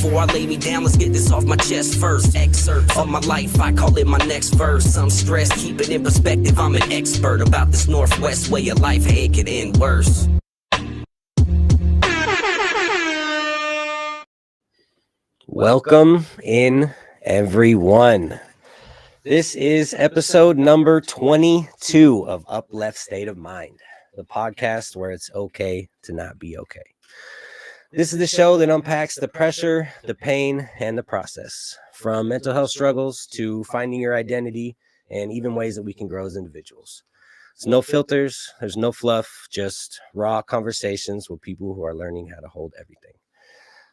before I lay me down, let's get this off my chest first. Excerpts of my life, I call it my next verse. I'm stressed, keep it in perspective, I'm an expert about this Northwest way of life, hey, it could end worse. Welcome in, everyone. This is episode number 22 of UpLeft State of Mind, the podcast where it's okay to not be okay. This is the show that unpacks the pressure, the pain, and the process, from mental health struggles to finding your identity and even ways that we can grow as individuals. There's no filters, there's no fluff, just raw conversations with people who are learning how to hold everything.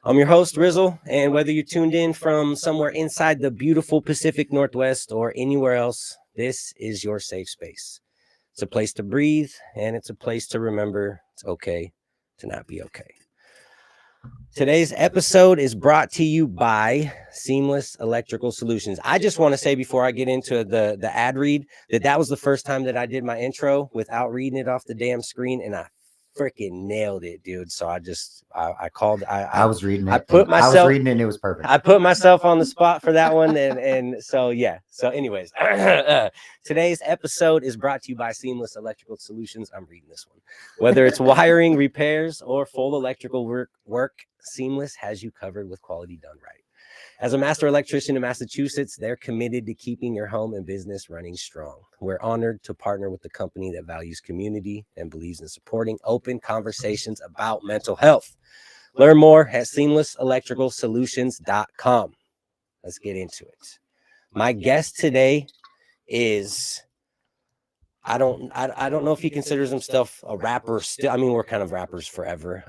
I'm your host, Rizzle, and whether you're tuned in from somewhere inside the beautiful Pacific Northwest or anywhere else, this is your safe space. It's a place to breathe, and it's a place to remember it's okay to not be okay. Today's episode is brought to you by Seamless Electrical Solutions. I just want to say before I get into the ad read that was the first time that I did my intro without reading it off the damn screen, and I freaking nailed it, dude. So I was reading it. I was reading it and it was perfect. I put myself on the spot for that one. And so, yeah. So anyways, today's episode is brought to you by Seamless Electrical Solutions. I'm reading this one. Whether it's wiring, repairs, or full electrical work, Seamless has you covered with quality done right. As a master electrician in Massachusetts, they're committed to keeping your home and business running strong. We're honored to partner with the company that values community and believes in supporting open conversations about mental health. Learn more at seamlesselectricalsolutions.com. Let's get into it. My guest today is, I don't know if he considers himself a rapper still. I mean, we're kind of rappers forever.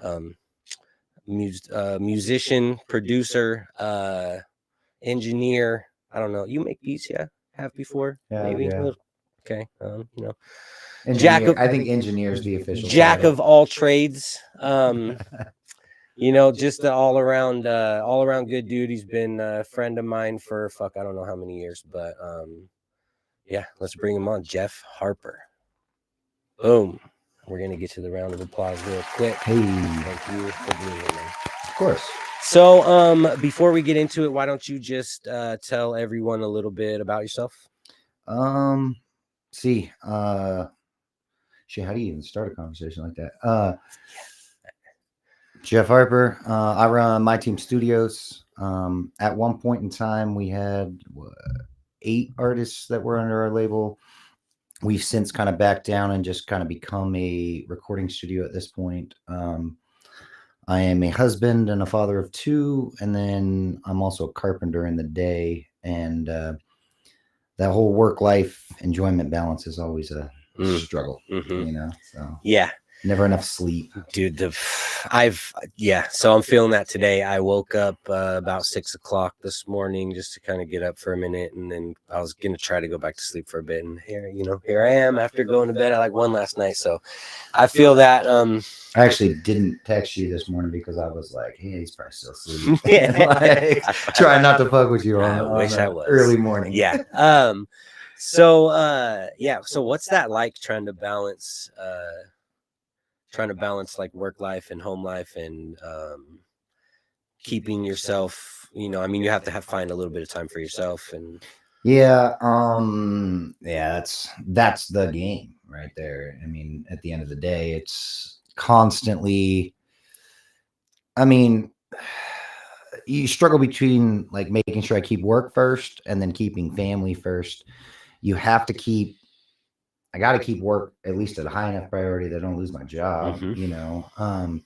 Musician, producer, engineer. I don't know. You make beats, yeah? Have before? Yeah, maybe. Yeah. Okay. Engineer, I think engineer is the official jack title. of all trades. Just the all around good dude. He's been a friend of mine for I don't know how many years, but yeah, let's bring him on. Jeff Harper. Boom. We're gonna get to the round of applause real quick. Hey, thank you for being here, man. Of course. So, before we get into it, why don't you just tell everyone a little bit about yourself? Shit, how do you even start a conversation like that? Jeff Harper. I run My Team Studios. At one point in time, we had 8 artists that were under our label. We've since kind of backed down and just kind of become a recording studio at this point. I am a husband and a father of 2, and then I'm also a carpenter in the day. And that whole work-life enjoyment balance is always a struggle, So yeah, never enough sleep, dude. So I'm feeling that today. I woke up about 6 o'clock this morning just to kind of get up for a minute, and then I was gonna try to go back to sleep for a bit, and here I am after going to bed at like 1 last night. So I feel that. I actually didn't text you this morning because I was like, hey, he's probably still asleep. Try not to fuck with you on I wish I was early morning. Yeah. So what's that like trying to balance like work life and home life and keeping yourself, you have to find a little bit of time for yourself and that's the game right there. I mean, at the end of the day, it's constantly, you struggle between like making sure I keep work first and then keeping family first. I got to keep work at least at a high enough priority that I don't lose my job, but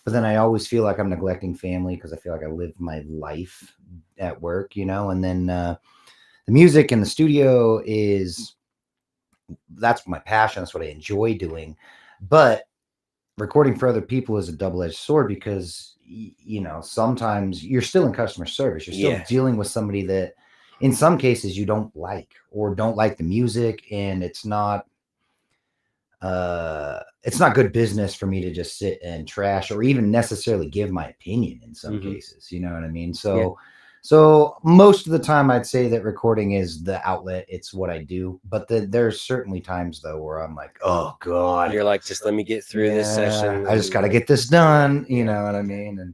then I always feel like I'm neglecting family because I feel like I live my life at work, and then the music in the studio that's my passion. That's what I enjoy doing. But recording for other people is a double-edged sword because, sometimes you're still in customer service. You're still dealing with somebody that in some cases you don't like or don't like the music. And it's not good business for me to just sit and trash or even necessarily give my opinion in some cases. You know what I mean? So most of the time I'd say that recording is the outlet. It's what I do. But there's certainly times though where I'm like, oh God, you're like, just let me get through this session. I just got to get this done. You know what I mean?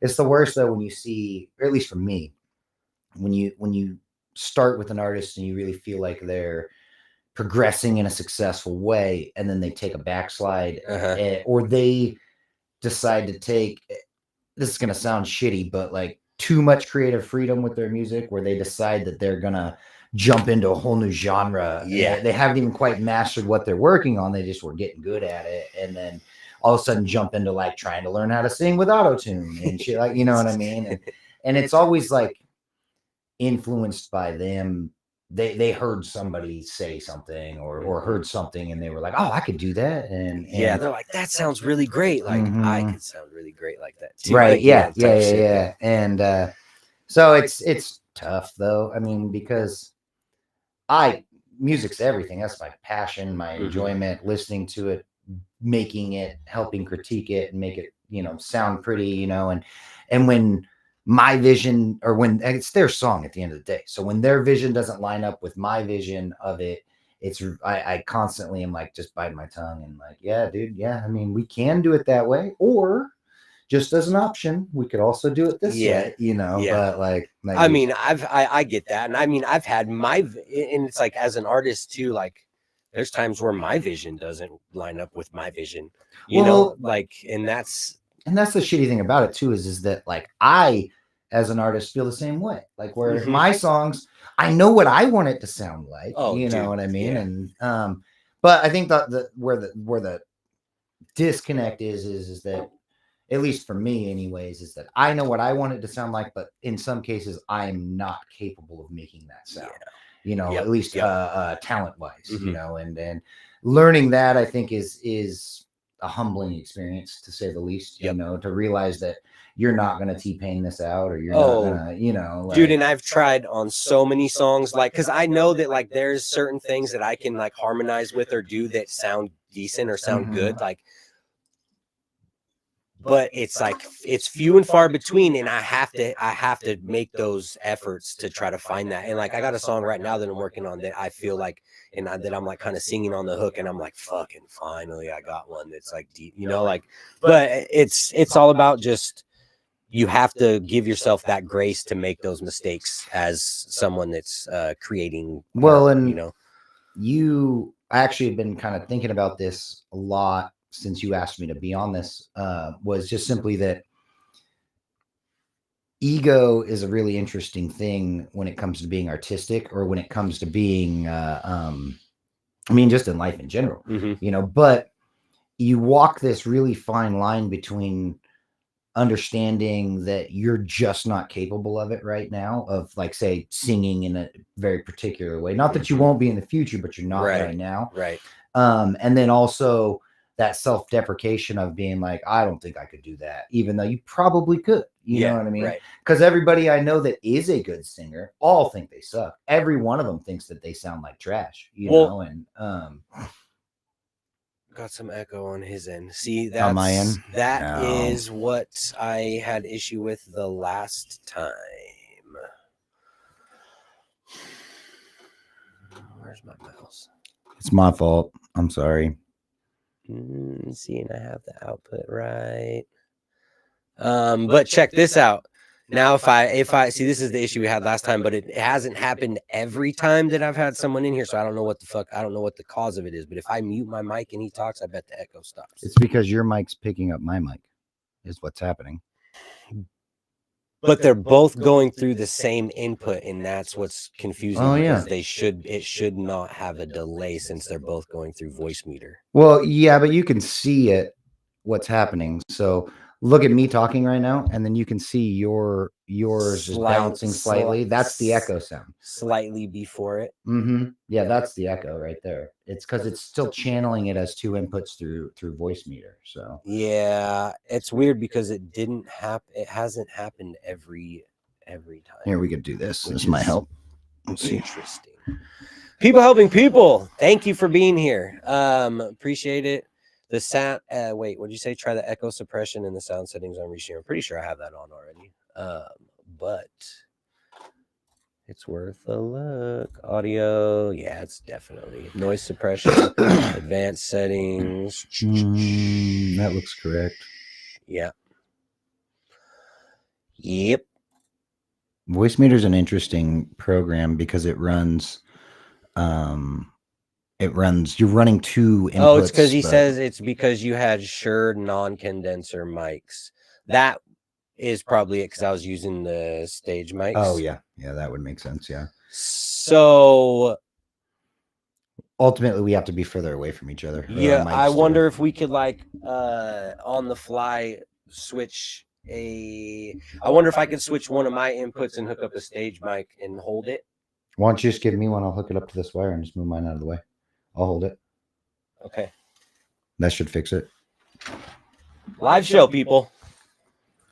It's the worst though when you see, or at least for me, when you start with an artist and you really feel like they're progressing in a successful way, and then they take a backslide, or they decide to take, this is going to sound shitty, but like too much creative freedom with their music, where they decide that they're going to jump into a whole new genre. Yeah. They haven't even quite mastered what they're working on. They just were getting good at it. And then all of a sudden jump into like trying to learn how to sing with auto-tune and shit, like, you know what I mean? And it's always like influenced by them. They heard somebody say something or heard something, and they were like, oh, I could do that. And yeah, they're like, that sounds really great. Like, I could sound really great like that too. Right. Like, Yeah. And so it's tough though. I mean, because music's everything. That's my passion, my enjoyment, listening to it, making it, helping critique it and make it, sound pretty, and when my vision, or when it's their song at the end of the day. So when their vision doesn't line up with my vision of it, I constantly am like just biting my tongue and like, yeah, dude. Yeah. I mean, we can do it that way, or just as an option, we could also do it this way, but like, I mean, I get that. And I mean, I've had and it's like, as an artist too, like there's times where my vision doesn't line up with my vision, like, and that's the shitty thing about it too, is that like, I, as an artist, feel the same way, like where my songs, I know what I want it to sound like, know what I mean? Yeah. And, but I think that where the disconnect is that, at least for me anyways, is that I know what I want it to sound like, but in some cases I'm not capable of making that sound, at least talent wise, and learning that, I think is a humbling experience, to say the least, to realize that you're not going to T-Pain this out, or you're not going to, dude. And I've tried on so many songs, like, cause I know that like there's certain things that I can like harmonize with or do that sound decent or sound good. Like, but it's like, it's few and far between. And I have to make those efforts to try to find that. And like, I got a song right now that I'm working on that I feel like, that I'm like kind of singing on the hook, and I'm like, fucking finally I got one that's like deep, like, but it's all about just, you have to give yourself that grace to make those mistakes as someone that's creating. Well, and you actually have been kind of thinking about this a lot since you asked me to be on this, was just simply that ego is a really interesting thing when it comes to being artistic, or when it comes to being, I mean, just in life in general, but you walk this really fine line between understanding that you're just not capable of it right now, of like, say, singing in a very particular way. Not that you won't be in the future, but you're not right now. Right. And then also that self-deprecation of being like, I don't think I could do that, even though you probably could, you know what I mean? Right. Because everybody I know that is a good singer all think they suck. Every one of them thinks that they sound like trash, know, and got some echo on his end. See, that's on my end. That is what I had issue with the last time. Where's my mouse? It's my fault. I'm sorry. See, and I have the output right. But check this out. Now, if I see, this is the issue we had last time, but it hasn't happened every time that I've had someone in here, so I don't know what the cause of it is. But if I mute my mic and he talks, I bet the echo stops. It's because your mic's picking up my mic, is what's happening. But they're both going through the same input, and that's what's confusing. Oh, yeah. Because it should not have a delay, since they're both going through voice meter. Well, yeah, but you can see what's happening. So look at me talking right now, and then you can see yours is bouncing slightly. That's the echo sound. Slightly before it. Yeah, that's the echo right there. It's because it's still channeling it as two inputs through voice meter. So yeah, it's weird because it didn't happen. It hasn't happened every time. Here, we could do this. This might help. Let's see. Interesting. People helping people. Thank you for being here. Appreciate it. The sound. Wait, what did you say? Try the echo suppression and the sound settings on reshare. I'm pretty sure I have that on already. But it's worth a look. Audio, yeah, it's definitely noise suppression. Advanced settings. That looks correct. Yeah. Yep. Voicemeter is an interesting program because it runs you're running two inputs. Oh, it's because he but- says it's because you had Shure non-condenser mics. That is probably it because I was using the stage mics. Oh yeah, that would make sense. Yeah. So Ultimately, we have to be further away from each other. or our yeah, mics I do. wonder if we could like on the fly switch I wonder if I could switch one of my inputs and hook up a stage mic and hold it. Why don't you just give me one? I'll hook it up to this wire and just move mine out of the way. I'll hold it. Okay. That should fix it. Live show, people.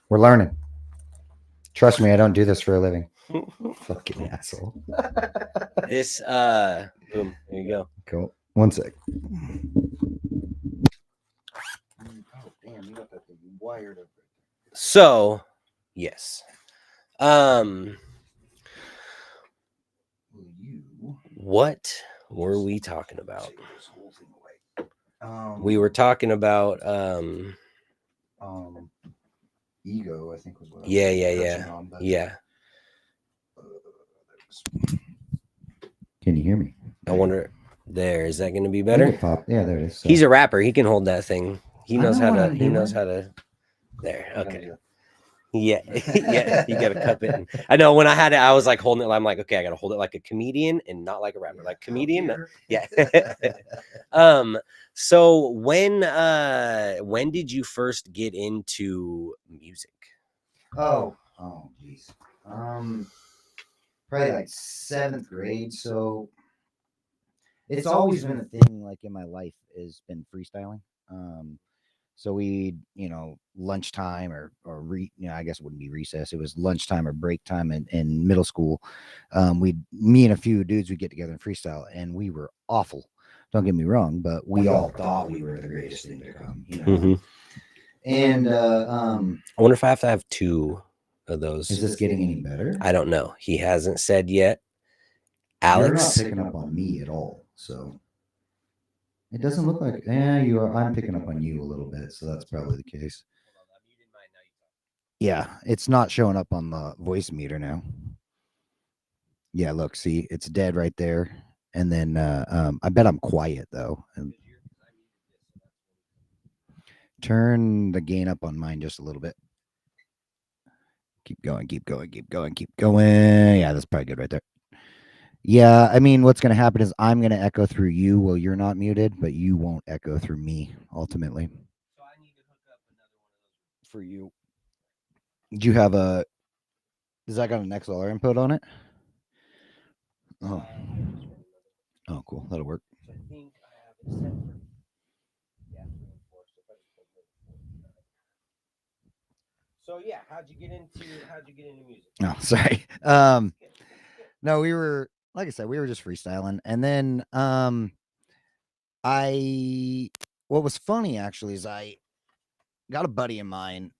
We're learning. Trust me, I don't do this for a living. Fucking asshole. This boom, there you go. Cool. One sec. Oh damn, you got that thing wired up. So yes. What were we talking about? We were talking about ego, I think was what I was touching on, but, yeah. Can you hear me? I wonder is that gonna be better? Pop. Yeah, there it is. So. He's a rapper, he can hold that thing. He I knows know how what to I'm he knows doing. how to there. Okay. Yeah, yeah, you gotta cup it. And, I know when I had it, I was like holding it. I'm like, okay, I gotta hold it like a comedian and not like a rapper. Like comedian, yeah. So when did you first get into music? Oh, geez. Probably like 7th grade. So it's always been a thing, like in my life, has been freestyling. So we, lunchtime or I guess it wouldn't be recess. It was lunchtime or break time in middle school. Me and a few dudes would get together and freestyle, and we were awful. Don't get me wrong, but we all thought we were the greatest thing to come, Mm-hmm. And I wonder if I have to have 2 of those. Is this getting any better? I don't know. He hasn't said yet. Alex, you're not picking up on me at all, so. It doesn't look like, you are. I'm picking up on you a little bit, so that's probably the case. Yeah, it's not showing up on the voice meter now. Yeah, look, see, it's dead right there. And then I bet I'm quiet though. And turn the gain up on mine just a little bit. Keep going, keep going, keep going, keep going. Yeah, that's probably good right there. Yeah, I mean, what's going to happen is I'm going to echo through you while you're not muted, but you won't echo through me, ultimately. So I need to hook up another one of those for you. Do you have does that got an XLR input on it? Oh. Oh, cool. That'll work. So I think I have it set for So yeah, how'd you get into music? Oh, sorry. No, we were, like I said, we were just freestyling. And then what was funny actually is I got a buddy of mine,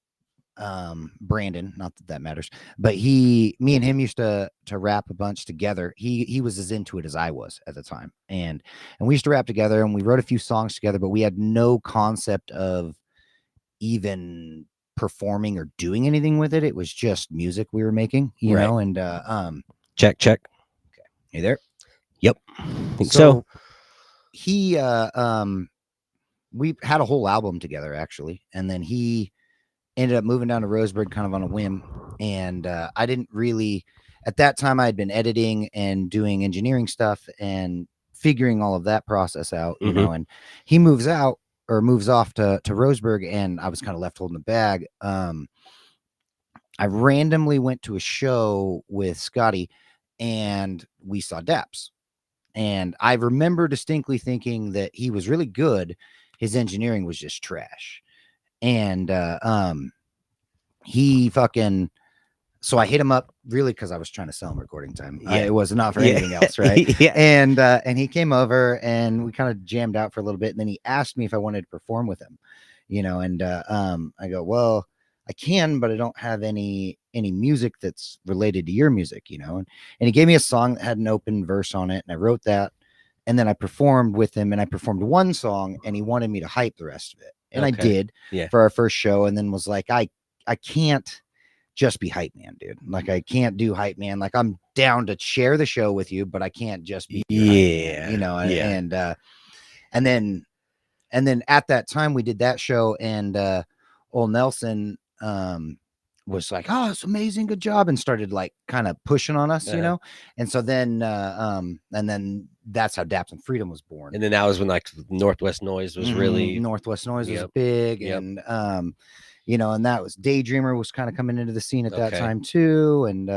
Brandon, not that matters, but me and him used to rap a bunch together. He was as into it as I was at the time. And we used to rap together, and we wrote a few songs together, but we had no concept of even performing or doing anything with it. It was just music we were making, you know, and check. Okay. You there? Yep. I think so. He we had a whole album together actually, and then he ended up moving down to Roseburg kind of on a whim. And I didn't really, at that time, I had been editing and doing engineering stuff and figuring all of that process out, you know, and he moves off to Roseburg, and I was kind of left holding the bag. I randomly went to a show with Scotty, and we saw Daps. And I remember distinctly thinking that he was really good. His engineering was just trash. And so I hit him up really because I was trying to sell him recording time. It was not for anything else, right? And he came over, and we kind of jammed out for a little bit, and then he asked me if I wanted to perform with him, you know. And I go, well, I can, but I don't have any music that's related to your music, you know. And he gave me a song that had an open verse on it, and I wrote that, and then I performed with him, and I performed one song, and he wanted me to hype the rest of it. And I did for our first show, and then was like, I can't just be hype man, dude. Like I can't do hype man. Like I'm down to share the show with you, but I can't just be your hype man, you know. And then at that time we did that show, and old Nelson was like, oh, it's amazing, good job, and started like kind of pushing on us, you know. And so then and then that's how Daps and Freedom was born. And then that was when like Northwest Noise was really Northwest Noise was big, and you know, and that was Daydreamer was kind of coming into the scene at that time too. And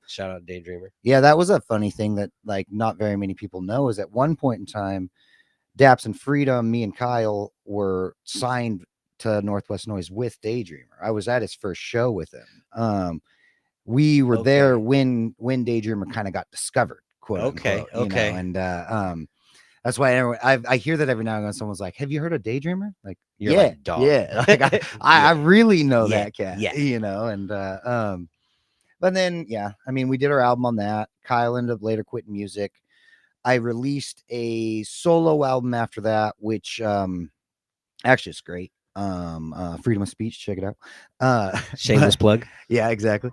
shout out Daydreamer. Yeah, that was a funny thing that like not very many people know is at one point in time, Daps and Freedom, me and Kyle were signed to Northwest Noise with Daydreamer. I was at his first show with him. We were there when Daydreamer kind of got discovered, quote unquote, you know? And that's why I hear that every now and then someone's like, have you heard of Daydreamer? Like, you're like, dog. Yeah. Like, I really know that cat, you know? And but then I mean, we did our album on that. Kyle ended up later quitting music. I released a solo album after that, which actually is great. Freedom of Speech, check it out. Shameless plug. Yeah, exactly.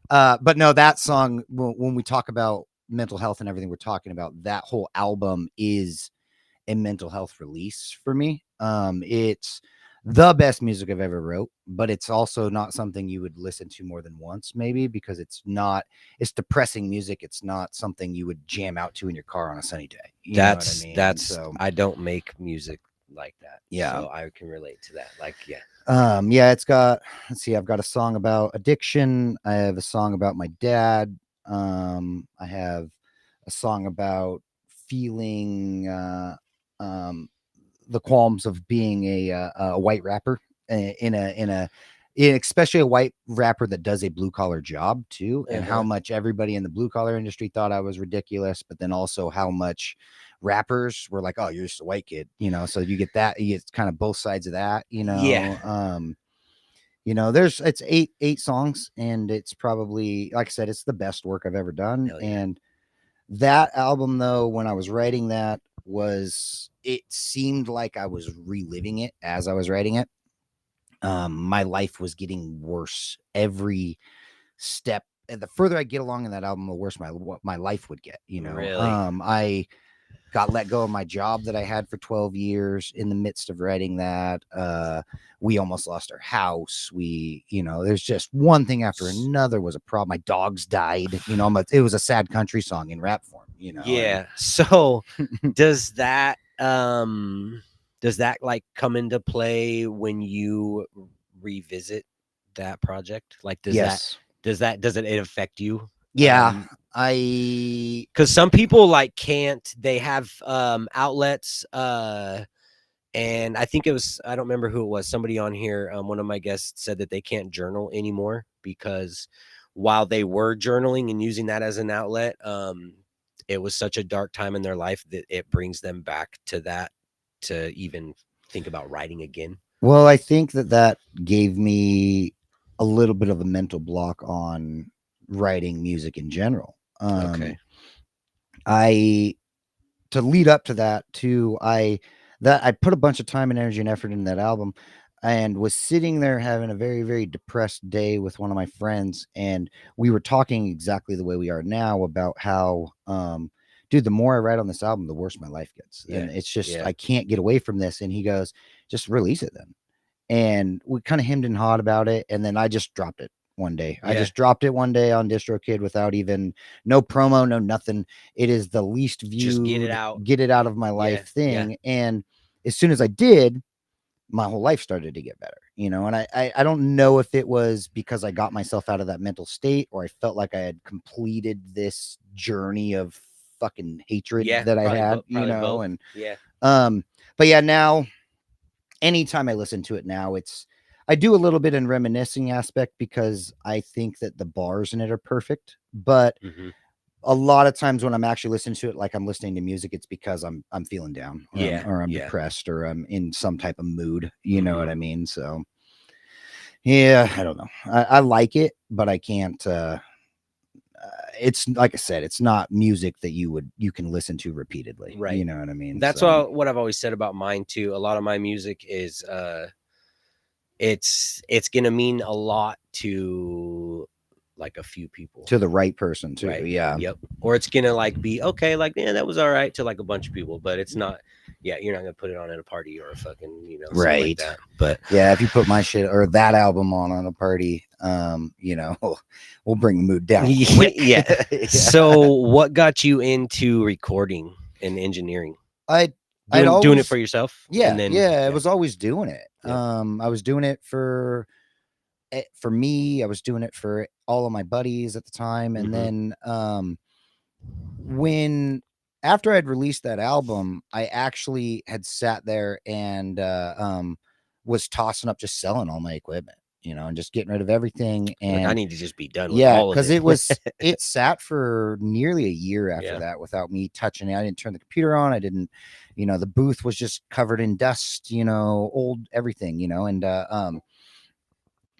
But no, that song, when we talk about mental health and everything we're talking about, that whole album is a mental health release for me. It's the best music I've ever wrote, but it's also not something you would listen to more than once, maybe, because it's depressing music. It's not something you would jam out to in your car on a sunny day. You know what I mean? So I don't make music like that. Yeah. So I can relate to that. Like, it's got, let's see, I've got a song about addiction. I have a song about my dad. I have a song about feeling the qualms of being a white rapper especially a white rapper that does a blue collar job too, and how much everybody in the blue collar industry thought I was ridiculous, but then also how much rappers were like, oh, you're just a white kid, you know. So you get kind of both sides of that, you know. You know, it's eight songs, and it's probably, like I said, it's the best work I've ever done. And that album, though, when I was writing that, it seemed like I was reliving it as I was writing it. My life was getting worse every step, and the further I get along in that album, the worse my life would get, you know. Really? I got let go of my job that I had for 12 years in the midst of writing that. We almost lost our house. There's just one thing after another was a problem. My dogs died, you know. It was a sad country song in rap form, you know. Yeah. So does that like come into play when you revisit that project? Like, does it affect you? Yeah. Because some people like can't, they have outlets, and I think I don't remember who it was, somebody on here, one of my guests said that they can't journal anymore because while they were journaling and using that as an outlet, it was such a dark time in their life that it brings them back to that to even think about writing again. Well, I think that gave me a little bit of a mental block on writing music in general. To lead up to that too, I put a bunch of time and energy and effort in that album, and was sitting there having a very, very depressed day with one of my friends, and we were talking exactly the way we are now about how dude, the more I write on this album, the worse my life gets. And it's just I can't get away from this. And he goes, just release it then. And we kind of hemmed and hawed about it, and then I just dropped it one day. I just dropped it one day on DistroKid without even no promo, no nothing. It is the least viewed, just get it out of my life thing. And as soon as I did, my whole life started to get better, you know. And I don't know if it was because I got myself out of that mental state, or I felt like I had completed this journey of fucking hatred that I had, you know. Both. And but yeah, now anytime I listen to it now, I do a little bit in reminiscing aspect because I think that the bars in it are perfect, but a lot of times when I'm actually listening to it, like I'm listening to music, it's because I'm feeling down, or I'm depressed, or I'm in some type of mood, you know what I mean? So yeah, I don't know. I like it, but I can't, it's like I said, it's not music that you can listen to repeatedly, right? You know what I mean? That's what I've always said about mine too. A lot of my music is it's gonna mean a lot to like a few people, to the right person too. right? Yeah. Yep. Or it's gonna like be okay, like yeah, that was all right to like a bunch of people, but it's not. Yeah, you're not gonna put it on at a party or a fucking something like that. But yeah, if you put my shit or that album on a party, we'll bring the mood down. Quick. yeah. So what got you into recording and engineering? I'd Doing it always, for yourself? Yeah, And then, I was always doing it. Yep. I was doing it for me. I was doing it for all of my buddies at the time, and then when after I'd released that album, I actually had sat there and was tossing up, just selling all my equipment, and just getting rid of everything. And like, I need to just be done with all of it. because it sat for nearly a year after that without me touching it. I didn't turn the computer on. I didn't, the booth was just covered in dust, old everything,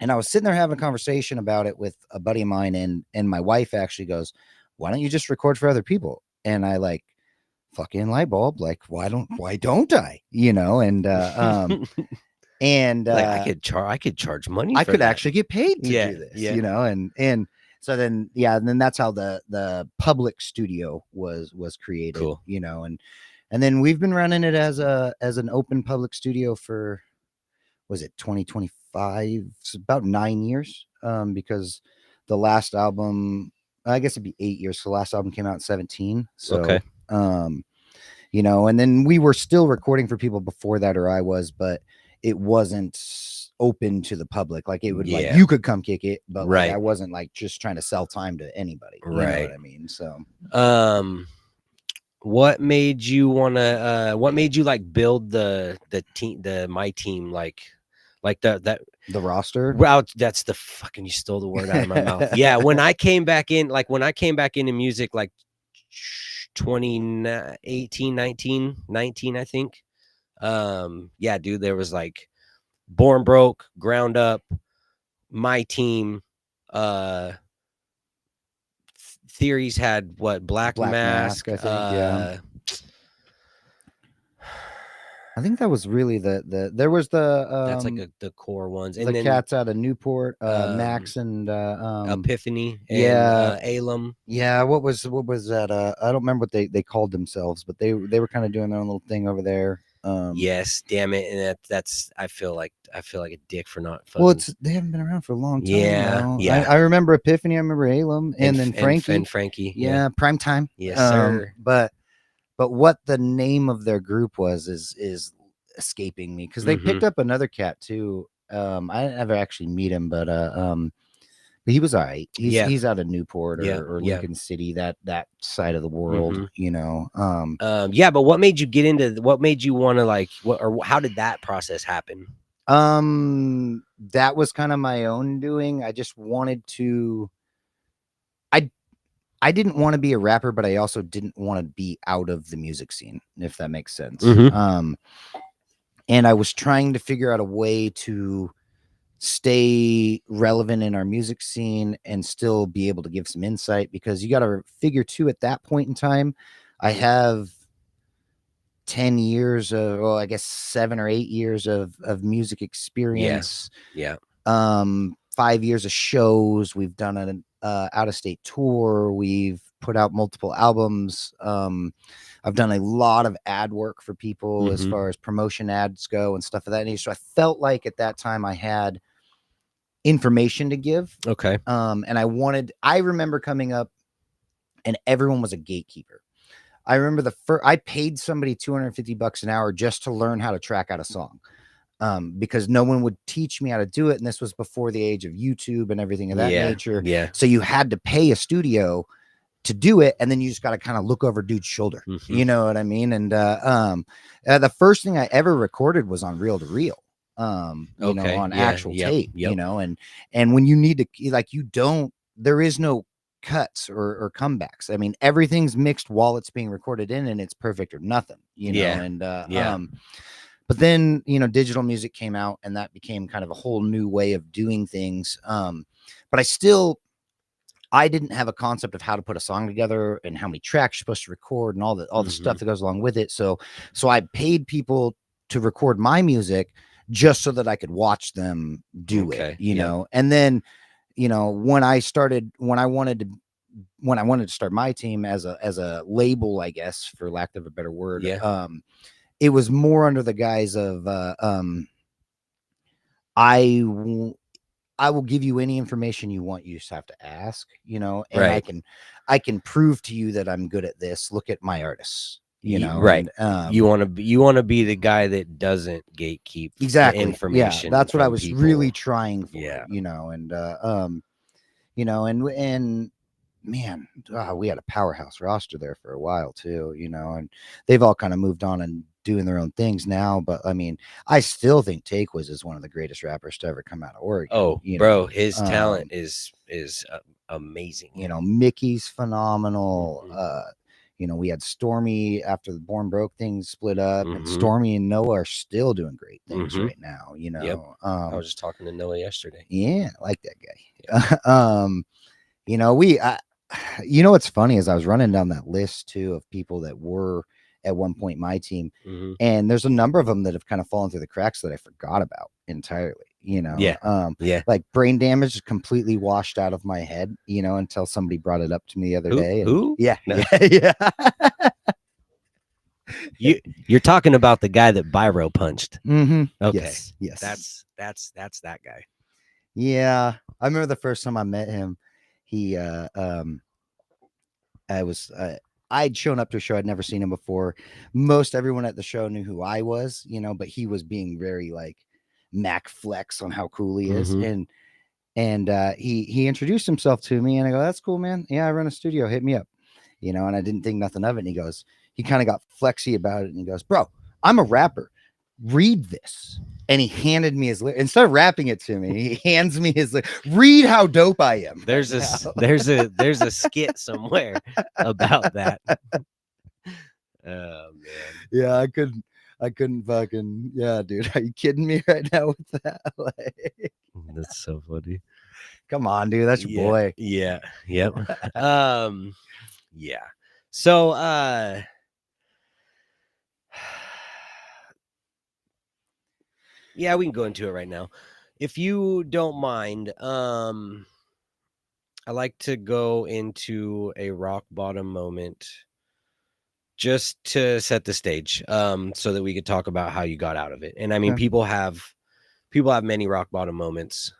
and I was sitting there having a conversation about it with a buddy of mine, and my wife actually goes, "Why don't you just record for other people?" And I like, fucking light bulb, like, why don't I? And like I could charge money. I could that. actually get paid to do this, and so then that's how the public studio was created. Cool. And then we've been running it as an open public studio for, was it 2025? It's about 9 years. Because the last album, I guess it'd be 8 years. So the last album came out in 2017. So okay. And then we were still recording for people before that, or I was, but it wasn't open to the public. Like it would like you could come kick it, but like, I wasn't like just trying to sell time to anybody. You know what I mean? So what made you like build the team, my team, like the roster? Well, that's the fucking, you stole the word out of my mouth. Yeah, when I came back into music, like 2018, 19, I think. Yeah, dude, there was like Born Broke, Ground Up, my team, Theories had what, Black Mask, I think. I think that was really there was the that's like the core ones, and the then cats out of Newport, Max and Epiphany, and Alum. Yeah, what was that? I don't remember what they called themselves, but they were kind of doing their own little thing over there. Yes, damn it, and that's I feel like a dick for not fucking. Well, they haven't been around for a long time. Yeah. I remember Epiphany, I remember Alum, and then Frankie. And Frankie. Yeah, Prime Time. Yes, sir. But what the name of their group was is escaping me, because they picked up another cat too. I didn't ever actually meet him, but he was all right. He's out of Newport or Lincoln City, that side of the world, Yeah, but what made you get into? What made you want to like? What, or how did that process happen? That was kind of my own doing. I just wanted to. I didn't want to be a rapper, but I also didn't want to be out of the music scene, if that makes sense. And I was trying to figure out a way to stay relevant in our music scene and still be able to give some insight, because you got to figure too, at that point in time, I have 10 years of, well, I guess 7 or 8 years of music experience. Yeah. 5 years of shows. We've done an out-of-state tour. We've put out multiple albums. I've done a lot of ad work for people as far as promotion ads go and stuff of that nature. So I felt like at that time I had information to give. Okay. And I remember coming up and everyone was a gatekeeper. I remember I paid somebody $250 an hour just to learn how to track out a song. Because no one would teach me how to do it. And this was before the age of YouTube and everything of that nature. Yeah. So you had to pay a studio to do it. And then you just got to kind of look over dude's shoulder. You know what I mean? And the first thing I ever recorded was on reel to reel, on actual tape, and when you need to, like, there is no cuts or comebacks. I mean, everything's mixed while it's being recorded in, and it's perfect or nothing, But then, digital music came out, and that became kind of a whole new way of doing things. But I didn't have a concept of how to put a song together and how many tracks you're supposed to record and all the stuff that goes along with it. So I paid people to record my music, just so that I could watch them do it, you know. And then, you know, when I wanted to start my team as a label, I guess, for lack of a better word, it was more under the guise of I will give you any information you want. You just have to ask, you know, and I can prove to you that I'm good at this. Look at my artists, you know, right. And, you want to be the guy that doesn't gatekeep exactly information. Yeah, that's what I was people. really trying for, Yeah. you know, and you know, and man, we had a powerhouse roster there for a while too, you know, and they've all kind of moved on and doing their own things now. But I mean, I still think Takewiz is one of the greatest rappers to ever come out of Oregon. Oh, you bro, know? his talent is amazing. You know, Mickey's phenomenal. You know, we had Stormy after the Born Broke thing split up, and Stormy and Noah are still doing great things right now. You know, I was just talking to Noah yesterday. Yeah, I like that guy. Yeah. You know, you know, what's funny is I was running down that list too of people that were at one point my team, and there's a number of them that have kind of fallen through the cracks that I forgot about entirely. You know, like Brain Damage is completely washed out of my head, you know, until somebody brought it up to me the other day. And, who? Yeah, no. Yeah. You're talking about the guy that Biro punched. Okay. Yes. That's that guy. Yeah, I remember the first time I met him. He I'd shown up to a show. I'd never seen him before. Most everyone at the show knew who I was, you know, but he was being very like Mac flex on how cool he is. And he introduced himself to me, and I go, "That's cool, man. Yeah, I run a studio. Hit me up." You know, and I didn't think nothing of it. And he kind of got flexy about it, and he goes, "Bro, I'm a rapper. Read this." And he handed me his instead of rapping it to me, he hands me his read how dope I am. There's a skit somewhere about that. Oh man. Yeah, I couldn't fucking, yeah, dude. Are you kidding me right now with that? Like, that's so funny. Come on, dude. That's your boy. Yeah. Yep. Yeah. So yeah, we can go into it right now. If you don't mind, I like to go into a rock bottom moment just to set the stage, so that we could talk about how you got out of it. And I mean, people have many rock bottom moments.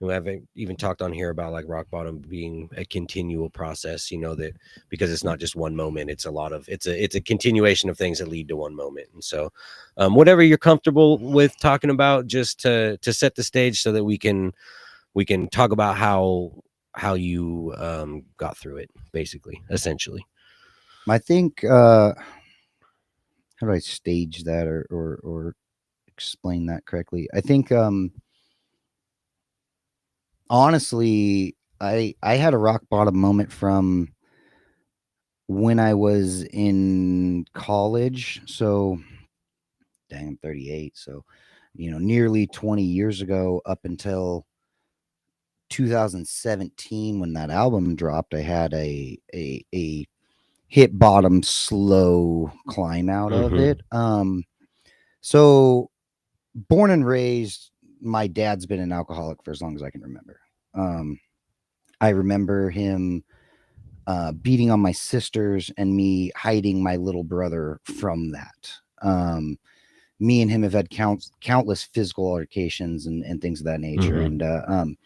We haven't even talked on here about like rock bottom being a continual process, you know, that because it's not just one moment, it's a continuation of things that lead to one moment. And so whatever you're comfortable with talking about, just to set the stage so that we can talk about how you got through it, basically, essentially. I think how do I stage that or explain that correctly? I think honestly, I had a rock bottom moment from when I was in college. So, dang, I'm 38. So, you know, nearly 20 years ago, up until 2017, when that album dropped, I had a hit bottom, slow climb out of it. So, born and raised, my dad's been an alcoholic for as long as I can remember. I remember him beating on my sisters and me hiding my little brother from that. Me and him have had countless physical altercations and things of that nature. And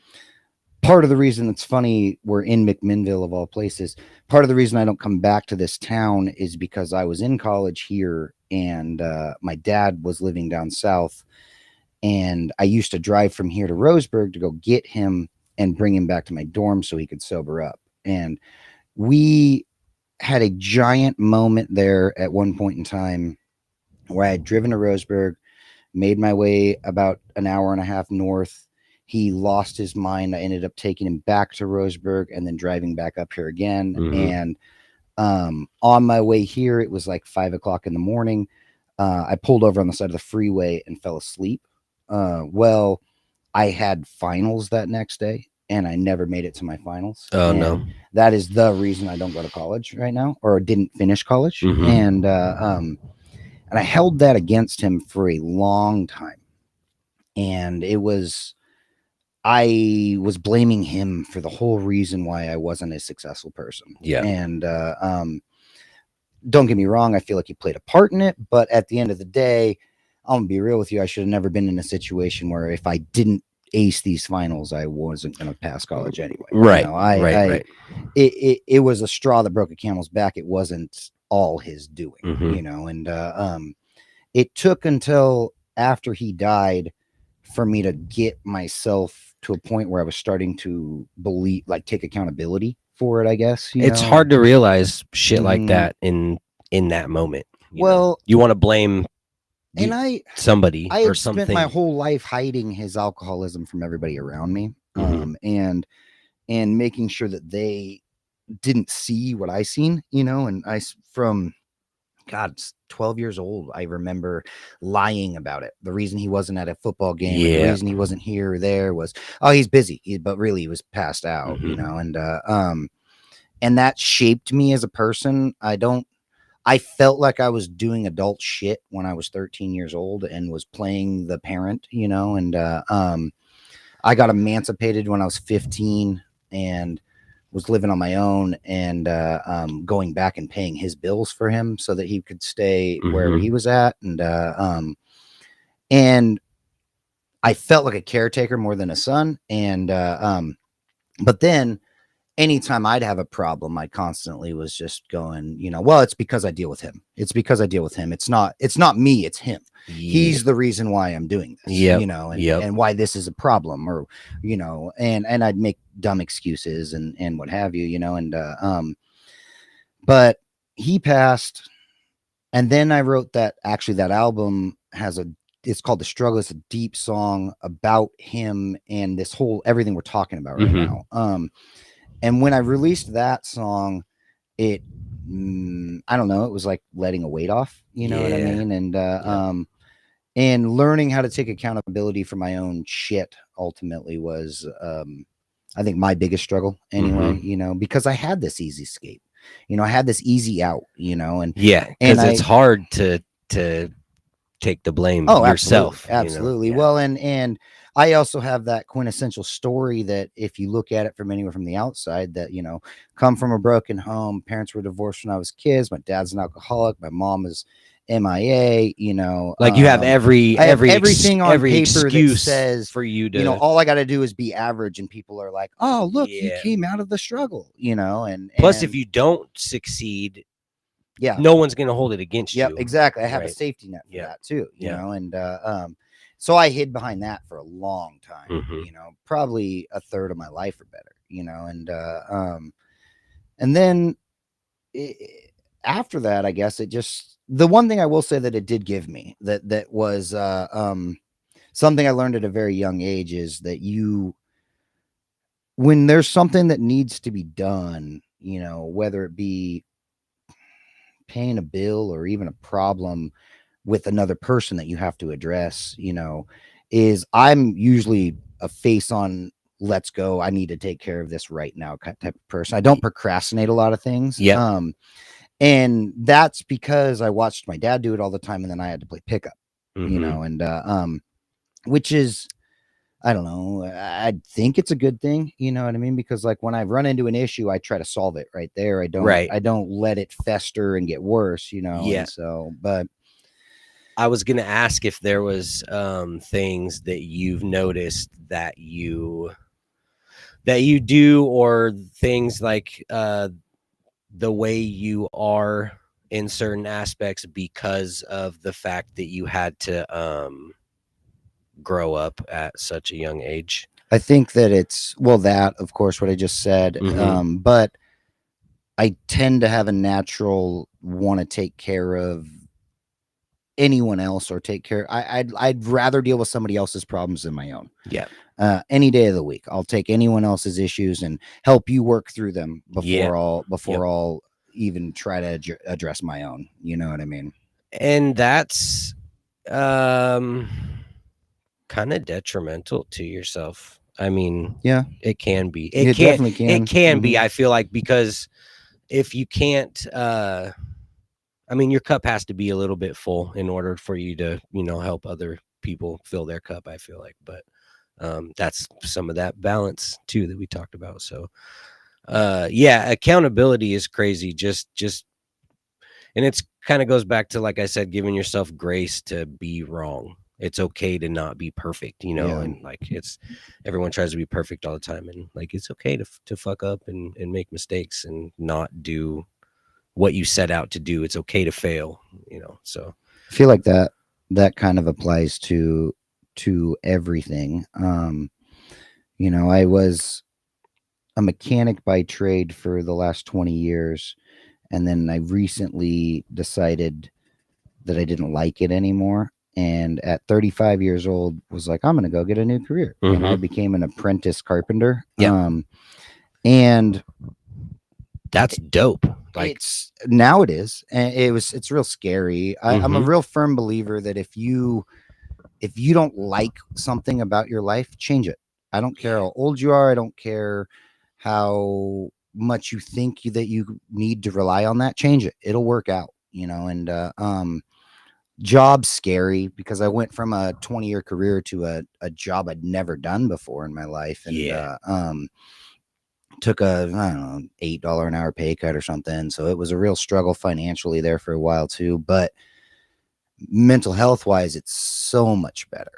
part of the reason it's funny we're in McMinnville of all places, part of the reason I don't come back to this town is because I was in college here and my dad was living down south. And I used to drive from here to Roseburg to go get him and bring him back to my dorm so he could sober up. And we had a giant moment there at one point in time where I had driven to Roseburg, made my way about an hour and a half north. He lost his mind. I ended up taking him back to Roseburg and then driving back up here again. And on my way here, it was like 5 o'clock in the morning. I pulled over on the side of the freeway and fell asleep. Well, I had finals that next day and I never made it to my finals. Oh, no. That is the reason I don't go to college right now, or didn't finish college. And And I held that against him for a long time. And I was blaming him for the whole reason why I wasn't a successful person. Yeah. And don't get me wrong, I feel like he played a part in it, but at the end of the day, I'm gonna be real with you, I should have never been in a situation where if I didn't ace these finals, I wasn't gonna pass college anyway. Right. You know, Right. It was a straw that broke a camel's back. It wasn't all his doing, Mhm. you know, and it took until after he died for me to get myself to a point where I was starting to believe, like, take accountability for it, I guess. It's know? hard to realize shit like Mhm. that in that moment. Well, you want to blame and somebody I or had something. spent my whole life hiding his alcoholism from everybody around me, Mhm. and making sure that they didn't see what I seen, you know. And from God, 12 years old, I remember lying about it. The reason he wasn't at a football game, and the reason he wasn't here or there was, oh, he's busy. But really, he was passed out, you know. And that shaped me as a person. I felt like I was doing adult shit when I was 13 years old and was playing the parent, you know. And I got emancipated when I was 15 and was living on my own, and going back and paying his bills for him so that he could stay wherever he was at. And I felt like a caretaker more than a son. And but then anytime I'd have a problem, I constantly was just going, you know, well, it's because I deal with him. It's because I deal with him. It's not me, it's him. He's the reason why I'm doing this, you know, and why this is a problem, or, you know, and I'd make dumb excuses and what have you, you know. And but he passed, and then I wrote that album it's called The Struggle. It's a deep song about him and this whole everything we're talking about right now. And when I released that song, I don't know, it was like letting a weight off, you know what I mean? And and learning how to take accountability for my own shit ultimately was I think my biggest struggle anyway, you know, because I had this easy escape. You know, I had this easy out, you know, and because it's hard to take the blame yourself. Absolutely. You know? Well, and I also have that quintessential story that if you look at it from anywhere from the outside, that, you know, come from a broken home, parents were divorced when I was kids, my dad's an alcoholic, my mom is MIA, you know, like you have everything on paper that says for you to, you know, all I got to do is be average, and people are like, oh, look, he came out of the struggle, you know. And plus, if you don't succeed, no one's gonna hold it against you. Exactly. I have a safety net for that too, you know. And so I hid behind that for a long time, you know, probably a third of my life or better, you know. And then after that, I guess it just, the one thing I will say that it did give me that was something I learned at a very young age is that when there's something that needs to be done, you know, whether it be paying a bill or even a problem with another person that you have to address, you know, I'm usually a face on, let's go, I need to take care of this right now type of person. I don't procrastinate a lot of things. And that's because I watched my dad do it all the time, and then I had to play pickup, you know. And which is, I don't know, I think it's a good thing, you know what I mean? Because like when I run into an issue, I try to solve it right there. I don't let it fester and get worse, you know. And so, but I was gonna ask if there was things that you've noticed that you do, or things like the way you are in certain aspects because of the fact that you had to grow up at such a young age. I think that it's, well, that of course what I just said, but I tend to have a natural want to take care of anyone else, or take care. I'd rather deal with somebody else's problems than my own. Any day of the week, I'll take anyone else's issues and help you work through them before I'll even try to address my own, you know what I mean? And that's kind of detrimental to yourself. I mean, it can be. It definitely can. It can be, I feel like, because if you can't I mean, your cup has to be a little bit full in order for you to, help other people fill their cup, I feel like. But that's some of that balance too that we talked about. So yeah, accountability is crazy. Just and it's kind of goes back to, like I said, giving yourself grace to be wrong. It's okay to not be perfect, and like everyone tries to be perfect all the time, and like it's okay to fuck up and make mistakes and not do what you set out to do. It's okay to fail, so I feel like that kind of applies to everything. I was a mechanic by trade for the last 20 years. And then I recently decided that I didn't like it anymore. And at 35 years old, was like, I'm going to go get a new career. And I became an apprentice carpenter. Yeah. And that's dope. Like, now it is. And it's real scary. I'm a real firm believer that if you don't like something about your life, change it. I don't care how old you are. I don't care how much you think that you need to rely on that. Change it. It'll work out, and job's scary because I went from a 20-year career to a job I'd never done before in my life. And took a, I don't know, $8 an hour pay cut or something. So it was a real struggle financially there for a while too, but mental health wise, it's so much better.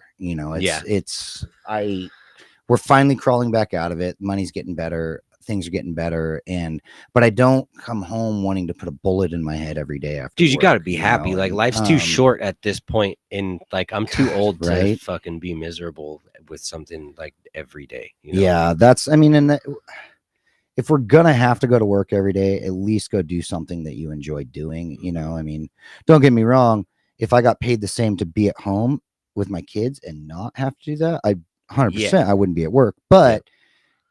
We're finally crawling back out of it. Money's getting better. Things are getting better. But I don't come home wanting to put a bullet in my head every day after dude, you work, got to be happy. Like, life's too short at this point. And like, I'm too old to fucking be miserable with something like every day. Yeah, if we're going to have to go to work every day, at least go do something that you enjoy doing. I mean, don't get me wrong. If I got paid the same to be at home with my kids and not have to do that, 100%, I wouldn't be at work, but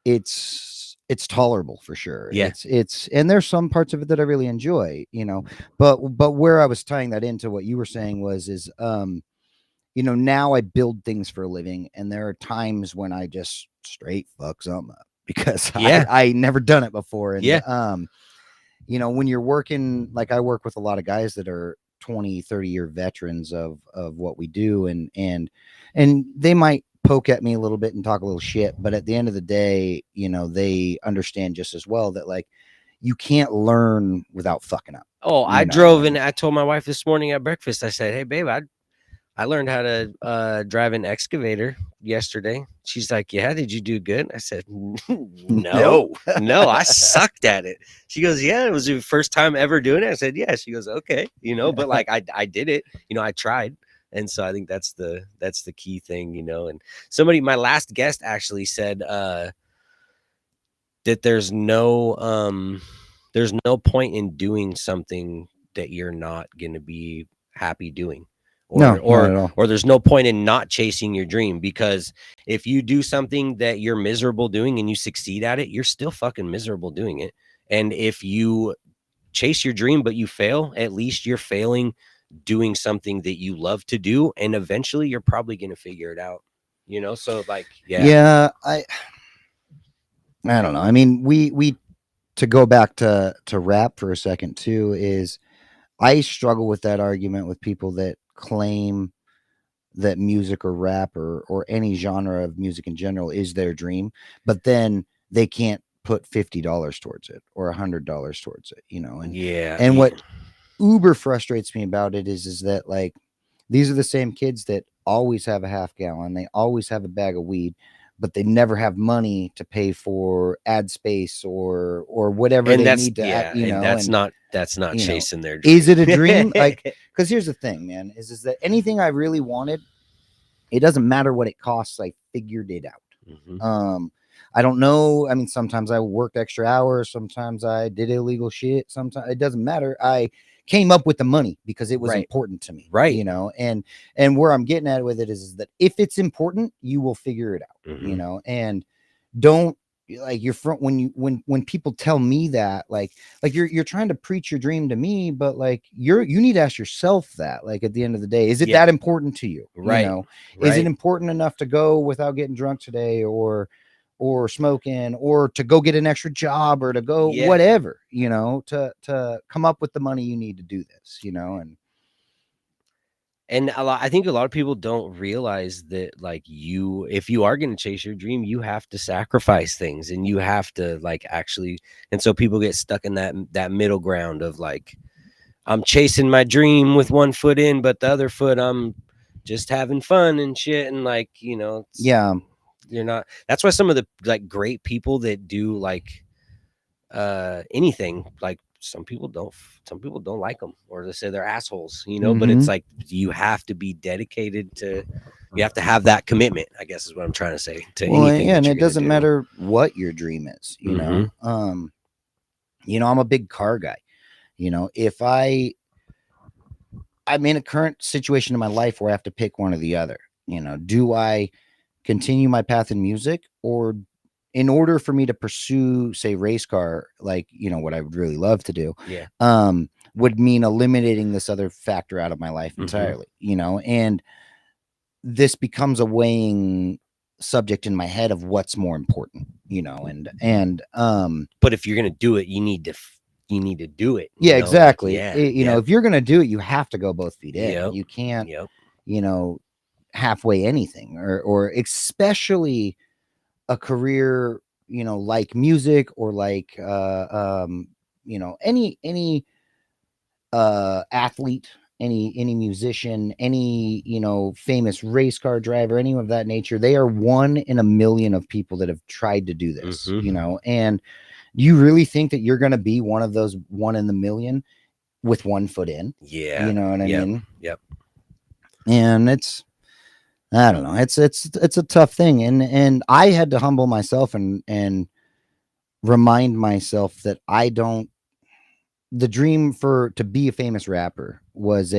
it's tolerable for sure. Yeah. It's and there's some parts of it that I really enjoy, but where I was tying that into what you were saying is now I build things for a living, and there are times when I just straight fuck something up because I never done it before. And when you're working, like I work with a lot of guys that are 20-30 year veterans of what we do, and they might poke at me a little bit and talk a little shit, but at the end of the day, they understand just as well that like you can't learn without fucking up. I drove and I told my wife this morning at breakfast, I said, hey babe, I learned how to drive an excavator yesterday. She's like, yeah, did you do good? I said, no, I sucked at it. She goes, yeah, it was your first time ever doing it. I said, yeah. She goes, okay, but like I did it, I tried. And so I think that's the key thing, and my last guest actually said that there's no point in doing something that you're not going to be happy doing. Or there's no point in not chasing your dream, because if you do something that you're miserable doing and you succeed at it, you're still fucking miserable doing it. And if you chase your dream but you fail, at least you're failing doing something that you love to do, and eventually you're probably going to figure it out, so like I don't know. I mean, we to go back to rap for a second too, is I struggle with that argument with people that claim that music or rap or any genre of music in general is their dream, but then they can't put $50 towards it or $100 towards it, and what uber frustrates me about it is that like these are the same kids that always have a half gallon, they always have a bag of weed, but they never have money to pay for ad space or whatever and they need to add, that's not chasing their dream. Is it a dream? Like, because here's the thing, man, is that anything I really wanted, it doesn't matter what it costs, I figured it out. I don't know. I mean, sometimes I worked extra hours, sometimes I did illegal shit, sometimes it doesn't matter. I came up with the money because it was important to me, and where I'm getting at with it is that if it's important, you will figure it out, and don't like your front when people tell me that like you're trying to preach your dream to me, but like you need to ask yourself that, like, at the end of the day, is it that important to you? Is it important enough to go without getting drunk today, or or smoking or to go get an extra job or to go whatever, to come up with the money you need to do this, And I think a lot of people don't realize that, like, if you are going to chase your dream, you have to sacrifice things, and you have to like actually. And so people get stuck in that middle ground of like, I'm chasing my dream with one foot in, but the other foot I'm just having fun and shit. And like, yeah, you're not. That's why some of the like great people that do like anything, like some people don't like them, or they say they're assholes, but it's like you have to be dedicated to, you have to have that commitment, I guess is what I'm trying to say, to anything. And it doesn't matter what your dream is, I'm a big car guy. If I'm in a current situation in my life where I have to pick one or the other, do I continue my path in music, or in order for me to pursue, say, race car, like, what I would really love to do, would mean eliminating this other factor out of my life entirely, and this becomes a weighing subject in my head of what's more important, but if you're going to do it, you need to do it. Exactly. If you're going to do it, you have to go both feet in. You can't, halfway anything, or especially a career, like music, or like, any athlete, any musician, any, famous race car driver, any of that nature. They are one in a million of people that have tried to do this, and you really think that you're going to be one of those one in the million with one foot in? Yeah. You know what I mean? Yep. And I don't know. It's a tough thing. And I had to humble myself and remind myself that the dream to be a famous rapper was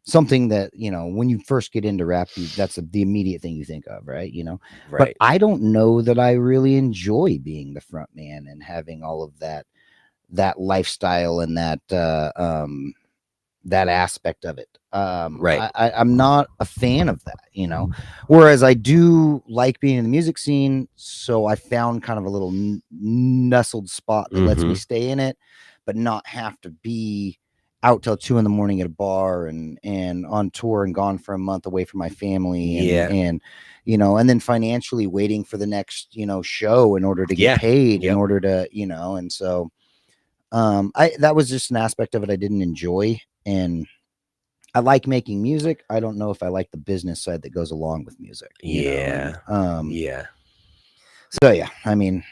something that, when you first get into rap, that's the immediate thing you think of, right? Right. But I don't know that I really enjoy being the front man and having all of that lifestyle and that aspect of it. Right. I'm not a fan of that, whereas I do like being in the music scene. So I found kind of a little nestled spot that lets me stay in it, but not have to be out till 2 a.m. at a bar and on tour and gone for a month away from my family and then financially waiting for the next, show in order to get paid, in order to, and so that was just an aspect of it I didn't enjoy. And I like making music. I don't know if I like the business side that goes along with music. So yeah, I mean,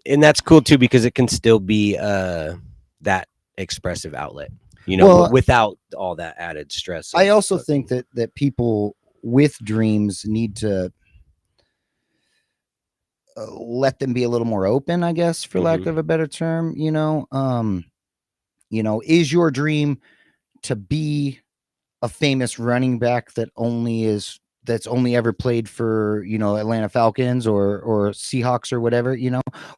and that's cool too, because it can still be that expressive outlet, without all that added stress. I also think that people with dreams need to let them be a little more open, I guess, for lack of a better term. Is your dream to be a famous running back that's only ever played for, Atlanta Falcons or Seahawks or whatever,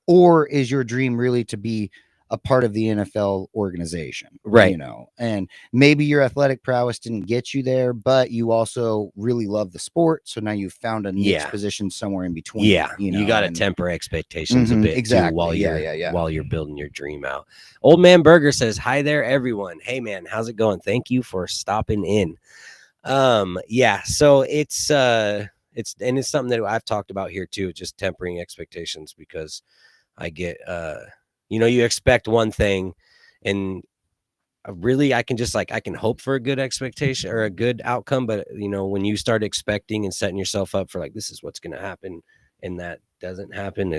or is your dream really to be a part of the NFL organization, right? And maybe your athletic prowess didn't get you there, but you also really love the sport. So now you've found a niche position somewhere in between. You got to temper expectations a bit exactly. too while you're building your dream out. Old Man Burger says, "Hi there, everyone. Hey man, how's it going? Thank you for stopping in." So it's something that I've talked about here too, just tempering expectations, because I get you expect one thing, and really I can hope for a good expectation or a good outcome, but when you start expecting and setting yourself up for like, this is what's going to happen, and that doesn't happen,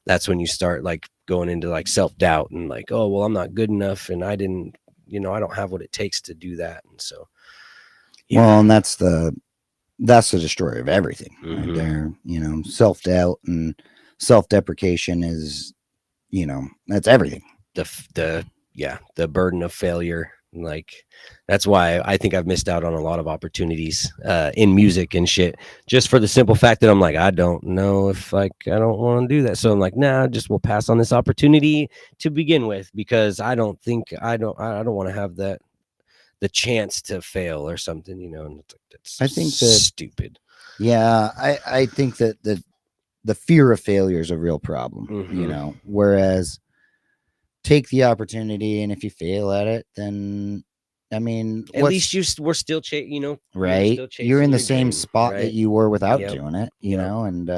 that's when you start like going into like self-doubt and like, oh well, I'm not good enough, and I didn't, I don't have what it takes to do that. And so well, and that's the destroyer of everything right there. Self-doubt and self-deprecation is, that's everything. The burden of failure. Like, that's why I think I've missed out on a lot of opportunities in music and shit, just for the simple fact that I'm like, I don't know if I don't want to do that. So I'm like, nah, we'll pass on this opportunity to begin with, because I don't want to have the chance to fail or something, and it's like, that's, I think stupid. Yeah, I think that the fear of failure is a real problem, you Mhm. know, whereas take the opportunity, and if you fail at it, then I mean, At least we're still you're right? still You're chasing in the your same dream, spot that right? you were without Yep. doing it, you Yep. know, and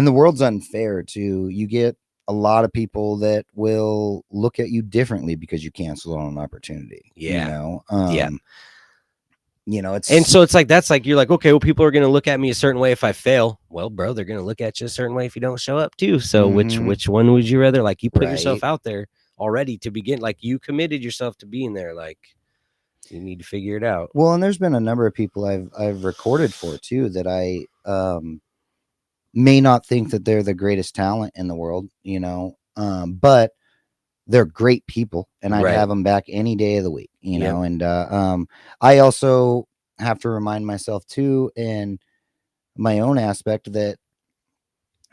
the world's unfair too. You get a lot of people that will look at you differently because you canceled on an opportunity. Yeah. You know, And it's so it's like that's like you're like, okay, well, people are gonna look at me a certain way if I fail. Well, bro, they're gonna look at you a certain way if you don't show up too. So Mhm. which one would you rather? Like you put yourself right. out there already to begin, like you committed yourself to being there. Like you need to figure it out. Well, and there's been a number of people I've recorded for too that I may not think that they're the greatest talent in the world, you know, but they're great people, and I'd Right. have them back any day of the week, you Yep. know. And I also have to remind myself too, in my own aspect, that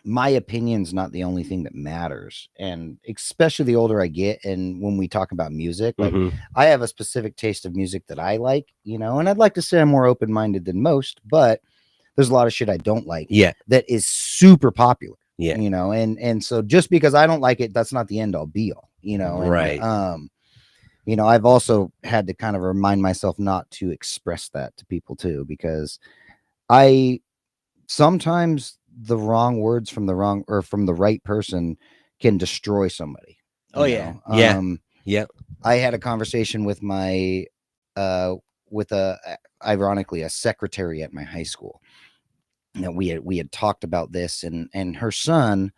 my opinion's not the only thing that matters. And especially the older I get, and when we talk about music, like Mhm. I have a specific taste of music that I like, you know, and I'd like to say I'm more open-minded than most, but there's a lot of shit I don't like Yeah. that is super popular, Yeah. you know. And so just because I don't like it, that's not the end all be all, you know. Right. And you know, I've also had to kind of remind myself not to express that to people too, because I sometimes the wrong words from the wrong or from the right person can destroy somebody. Oh You yeah. know? Yeah. Yep. I had a conversation with my with ironically a secretary at my high school. Now we had talked about this, and her son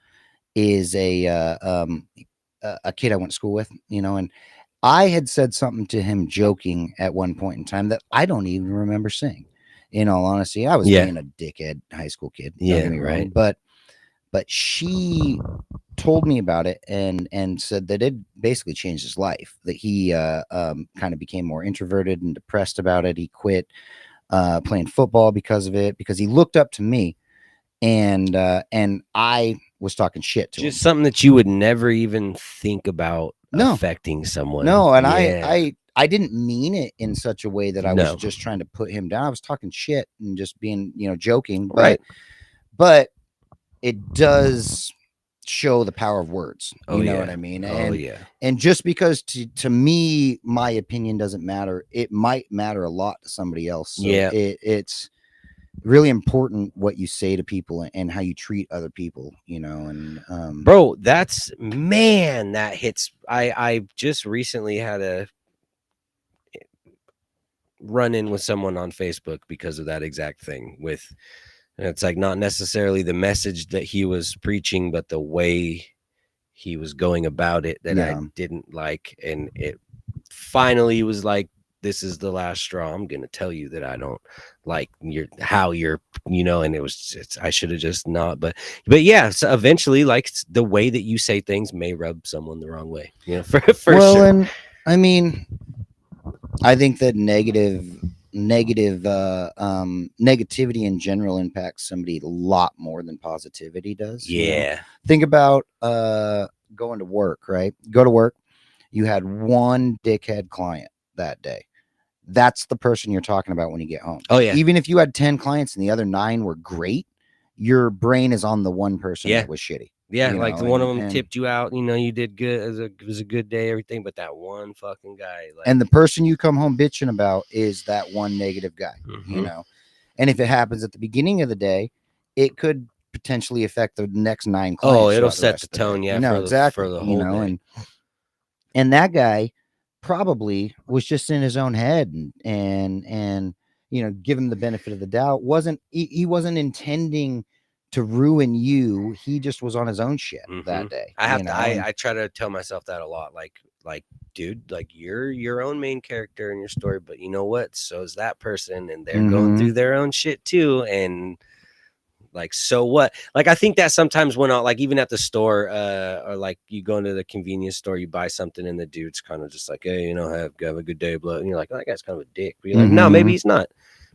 is a kid I went to school with, you know, and I had said something to him joking at one point in time that I don't even remember saying. In all honesty, I was Yeah. being a dickhead high school kid. Don't Yeah. get me wrong, Right. but she told me about it and said that it basically changed his life. That he kind of became more introverted and depressed about it. He quit playing football because of it, because he looked up to me, and I was talking shit to him. Just something that you would never even think about No. affecting someone. No, and Yeah. I didn't mean it in such a way that I was No. just trying to put him down. I was talking shit and just being, you know, joking, Right. but it does show the power of words. Oh, You know yeah. what I mean? Oh yeah. And just because to me my opinion doesn't matter, it might matter a lot to somebody else. So Yeah. it's really important what you say to people and how you treat other people, you know. And Bro, that's man, that hits. I just recently had a run in with someone on Facebook because of that exact thing. With and it's like not necessarily the message that he was preaching, but the way he was going about it that I yeah. didn't like. And it finally was like, this is the last straw. I'm gonna tell you that I don't like how you're, you know. And I should have just not, but yeah. So eventually, like the way that you say things may rub someone the wrong way, you know, for Well, sure. and I mean, I think that negativity in general impacts somebody a lot more than positivity does. You know? Yeah. Think about going to work, right? Go to work, you had one dickhead client that day. That's the person you're talking about when you get home. Oh yeah. Even if you had 10 clients and the other 9 were great, your brain is on the one person Yeah. that was shitty. Yeah, You like know, one of them and tipped you out, you know, you did good. It was a good day, everything, but that one fucking guy, like, and the person you come home bitching about is that one negative guy, you know. And if it happens at the beginning of the day, it could potentially affect the next 9 clients. it'll throughout set rest the of the tone, day. yeah, No, for exactly. the You whole know, day. and that guy probably was just in his own head, and you know, give him the benefit of the doubt. He wasn't intending to ruin you. He just was on his own shit that day. I have You to. know, and I try to tell myself that a lot. Like, dude, like you're your own main character in your story, but you know what? So is that person, and they're going through their own shit too. And like, so what? Like, I think that sometimes when like even at the store, or like you go into the convenience store, you buy something, and the dude's kind of just like, hey, you know, have a good day, blah. And you're like, oh, that guy's kind of a dick. But you're like, no, maybe he's not.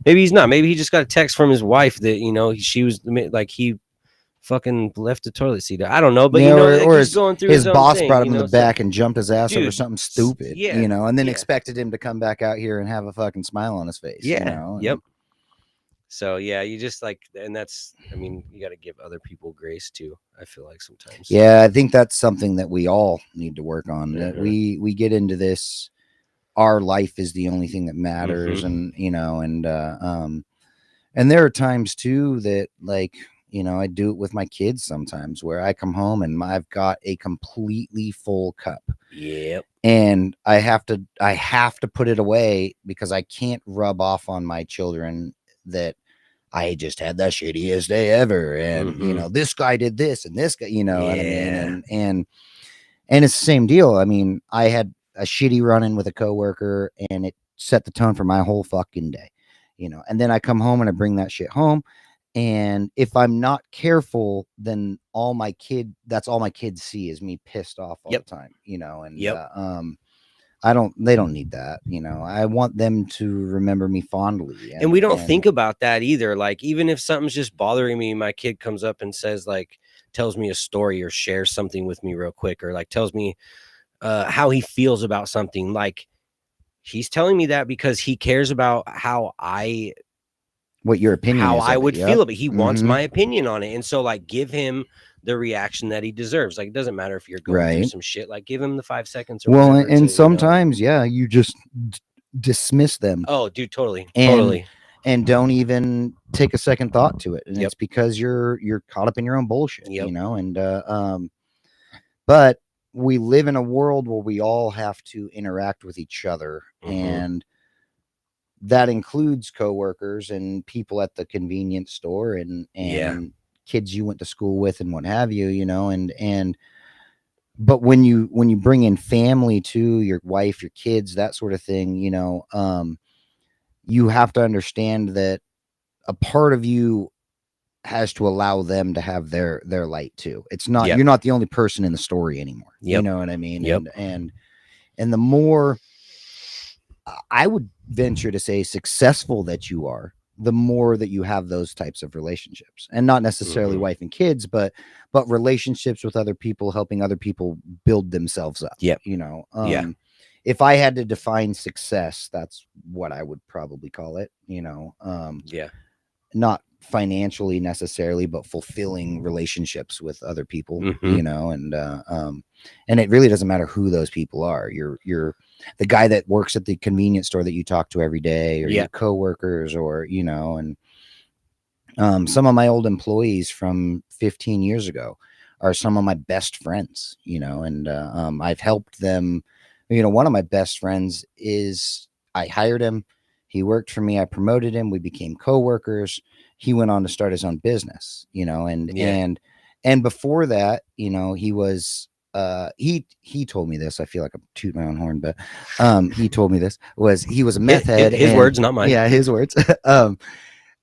Maybe he's not. Maybe he just got a text from his wife that, you know, she was like he fucking left the toilet seat. I don't know, but yeah, you know, or he's going through his his own boss thing, brought you him in know. the So, back and jumped his ass over dude, something stupid, yeah, you know, and then yeah. expected him to come back out here and have a fucking smile on his face. Yeah, You know? yep. So yeah, you just like, and that's, I mean, you got to give other people grace too. I feel like sometimes. Yeah, I think that's something that we all need to work on. That Mhm. we get into this, our life is the only thing that matters, Mhm. and and there are times too that, like, I do it with my kids sometimes, where I come home and I've got a completely full cup, Yep. and I have to put it away because I can't rub off on my children that I just had the shittiest day ever, and Mhm. this guy did this and this guy, what I mean, Yeah. and it's the same deal. I mean, I had a shitty run-in with a coworker, and it set the tone for my whole fucking day, and then I come home and I bring that shit home, and if I'm not careful, then that's all my kids see is me pissed off all Yep. the time, and Yep. they don't need that. I want them to remember me fondly, And we don't think about that either. Like, even if something's just bothering me, my kid comes up and says, like, tells me a story or shares something with me real quick, or like tells me how he feels about something. Like, he's telling me that because he cares about what your opinion how is I of it. would Yep. feel about it. He wants Mhm. my opinion on it. And so, like, give him the reaction that he deserves. Like, it doesn't matter if you're going through Right. some shit, like, give him the 5 seconds or Well, whatever and to, sometimes, yeah, you just dismiss them, Oh, dude, totally. and Totally. and don't even take a second thought to it, and Yep. it's because you're caught up in your own bullshit, Yep. and but we live in a world where we all have to interact with each other, Mhm. and that includes coworkers and people at the convenience store, and Yeah. kids you went to school with and what have you, and but when you bring in family too, your wife, your kids, that sort of thing, you have to understand that a part of you has to allow them to have their light too. It's not, Yep. you're not the only person in the story anymore. You Yep. know what I mean? Yep. And the more, I would venture to say, successful that you are, the more that you have those types of relationships, and not necessarily Mhm. wife and kids, but relationships with other people, helping other people build themselves up. Yep. Yeah. If I had to define success, that's what I would probably call it. Yeah. Not financially necessarily, but fulfilling relationships with other people, Mhm. and it really doesn't matter who those people are. You're the guy that works at the convenience store that you talk to every day, or Yeah. your coworkers, or and some of my old employees from 15 years ago are some of my best friends, and I've helped them. One of my best friends is, I hired him, he worked for me, I promoted him, we became coworkers. He went on to start his own business, and Yeah. and before that, he was he told me this. I feel like I'm tooting my own horn, but he told me this, was he was a meth head. His and, words, not mine. Yeah, his words.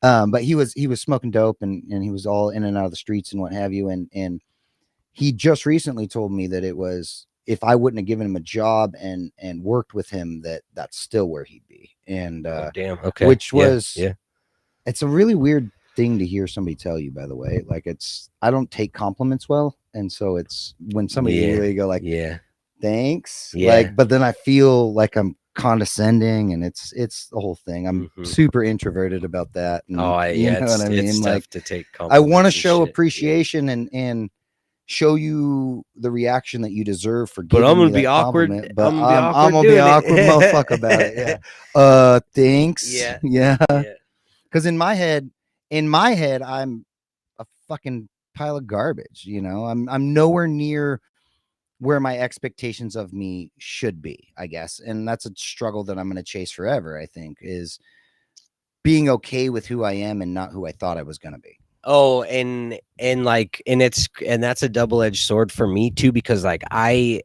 But he was smoking dope, and he was all in and out of the streets and what have you. And he just recently told me that it was, if I wouldn't have given him a job and worked with him, that's still where he'd be. And Oh, damn. Okay. which Yeah. was, Yeah. it's a really weird thing to hear somebody tell you, by the way. Like, I don't take compliments well, and so it's when somebody Yeah. really go like, Yeah. thanks, Yeah. like, but then I feel like I'm condescending, and it's the whole thing. I'm Mhm. super introverted about that, and Oh, you yeah. know what I mean? It's Like, tough to take I compliments. want to and show shit. Yeah. appreciation and show you the reaction that you deserve for But giving I'm me gonna be that awkward. compliment. But I'm gonna be I'm awkward gonna be doing awkward it. motherfucker about it. Yeah. Thanks. Yeah. Yeah. Yeah. Because in my head, I'm a fucking pile of garbage. I'm nowhere near where my expectations of me should be, I guess. And that's a struggle that I'm going to chase forever, I think, is being okay with who I am and not who I thought I was going to be. Oh, and that's a double-edged sword for me too, because like I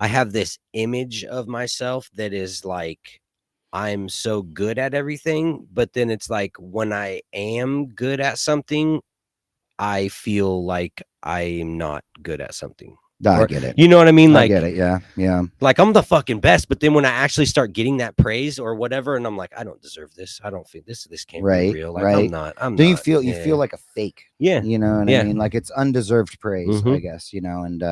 have this image of myself that is like, I'm so good at everything, but then it's like, when I am good at something, I feel like I'm not good at something. I Or, get it. you know what I mean? I Like, get it. Yeah. Yeah. like I'm the fucking best, but then when I actually start getting that praise or whatever, and I'm like, I don't deserve this. I don't feel this can't be real. Like, Right. I'm Do not. you feel Yeah. like a fake? Yeah. You know what I Yeah. mean? Like, it's undeserved praise, I Mhm. guess, and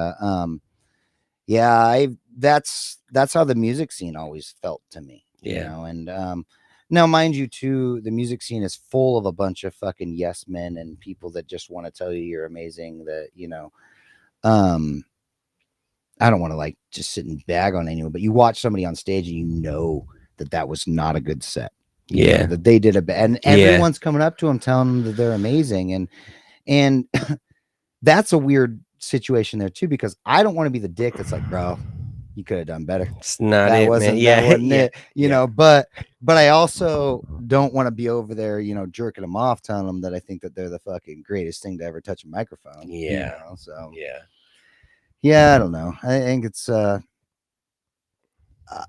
yeah, that's how the music scene always felt to me, Yeah. and Now, mind you, too, the music scene is full of a bunch of fucking yes men and people that just want to tell you you're amazing. That, you know, I don't want to like just sit and bag on anyone, but you watch somebody on stage and you know that was not a good set. You know, that they did and everyone's coming up to them telling them that they're amazing, and that's a weird situation there too, because I don't want to be the dick that's like, bro, you could have done better. It's not that it, wasn't, man. that wasn't it, you know. But I also don't want to be over there, you know, jerking them off, telling them that I think that they're the fucking greatest thing to ever touch a microphone. You know? So I don't know. I think it's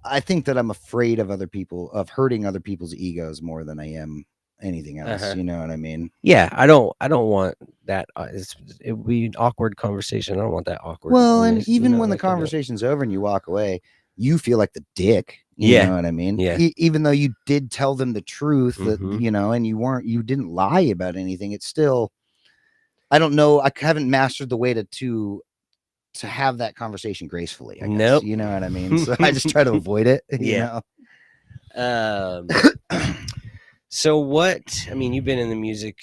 I think that I'm afraid of hurting other people's egos more than I am anything else. You know what I mean? Yeah, I don't want that. It would be an awkward conversation. I don't want that awkward. Well, and even when the conversation's over and you walk away, you feel like the dick. You know what I mean? Yeah. Even though you did tell them the truth, that you know, and you didn't lie about anything. It's still, I don't know. I haven't mastered the way to have that conversation gracefully. I guess, you know what I mean? So I just try to avoid it. You know? So what, I mean, you've been in the music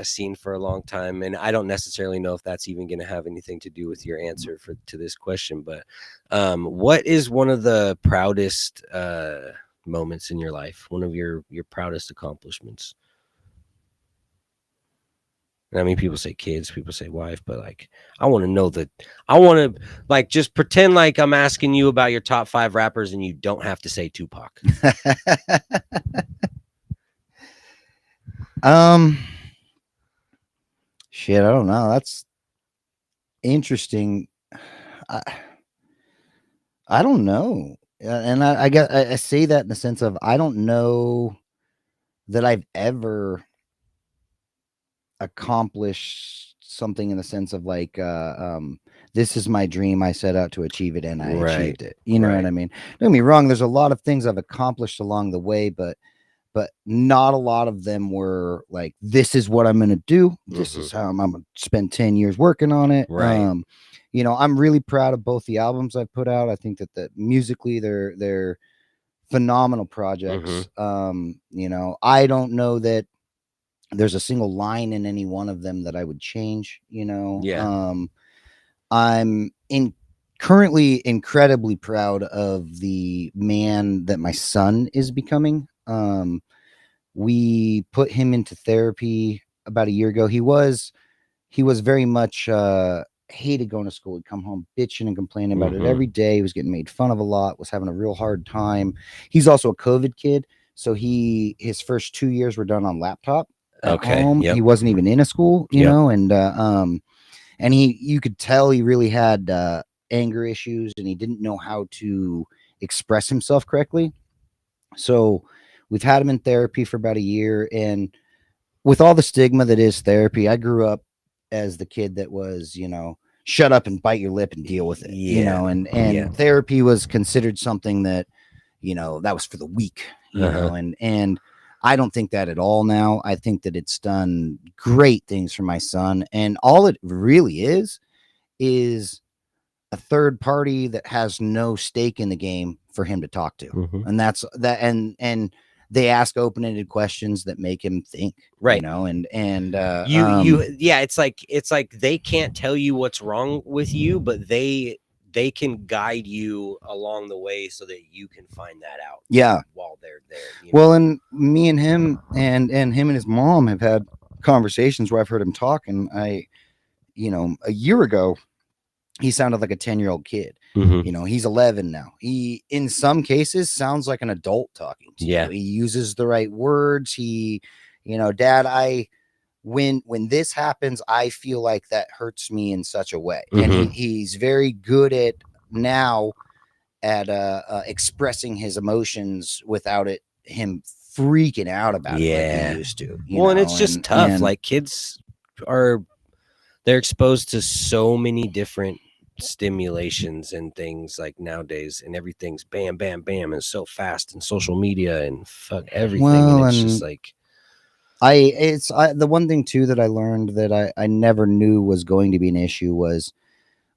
scene for a long time, and I don't necessarily know if that's even going to have anything to do with your answer to this question, but what is one of the proudest moments in your life? One of your proudest accomplishments? I mean, people say kids, people say wife, but like, I want to know that. I want to like just pretend like I'm asking you about your top 5 rappers, and you don't have to say Tupac. Shit, I don't know. That's interesting. I don't know, and I say that in the sense of I don't know that I've ever accomplished something in the sense of like this is my dream, I set out to achieve it, and I achieved it. You know what I mean? Don't get me wrong, there's a lot of things I've accomplished along the way, but not a lot of them were like, this is what I'm going to do. This is how I'm going to spend 10 years working on it. You know, I'm really proud of both the albums I've put out. I think that musically they're phenomenal projects. You know, I don't know that there's a single line in any one of them that I would change, you know. I'm currently incredibly proud of the man that my son is becoming. We put him into therapy about a year ago. He was very much hated going to school. He'd come home bitching and complaining about it every day. He was getting made fun of a lot, was having a real hard time. He's also a COVID kid, so his first 2 years were done on laptop at home. He wasn't even in a school, you know, and you could tell he really had anger issues, and he didn't know how to express himself correctly. So we've had him in therapy for about a year, and with all the stigma that is therapy, I grew up as the kid that was, you know, shut up and bite your lip and deal with it, you know, and therapy was considered something that, you know, that was for the weak, you know, and I don't think that at all now. I think that it's done great things for my son, and all it really is a third party that has no stake in the game for him to talk to. And that's that. And they ask open-ended questions that make him think, you know, and it's like they can't tell you what's wrong with you, but they can guide you along the way so that you can find that out. While they're there. Well, and me and him and him and his mom have had conversations where I've heard him talk, and you know, a year ago, he sounded like a 10-year-old kid. You know, he's 11 now. He, in some cases, sounds like an adult talking to you. He uses the right words. He, you know, Dad, when this happens, I feel like that hurts me in such a way. And he's very good at expressing his emotions without him freaking out about it like he used to. You know? And it's just tough. Like kids they're exposed to so many different stimulations and things like nowadays, and everything's bam, bam, bam, and so fast, and social media and fuck everything. And it's just like, the one thing too that I learned that I never knew was going to be an issue was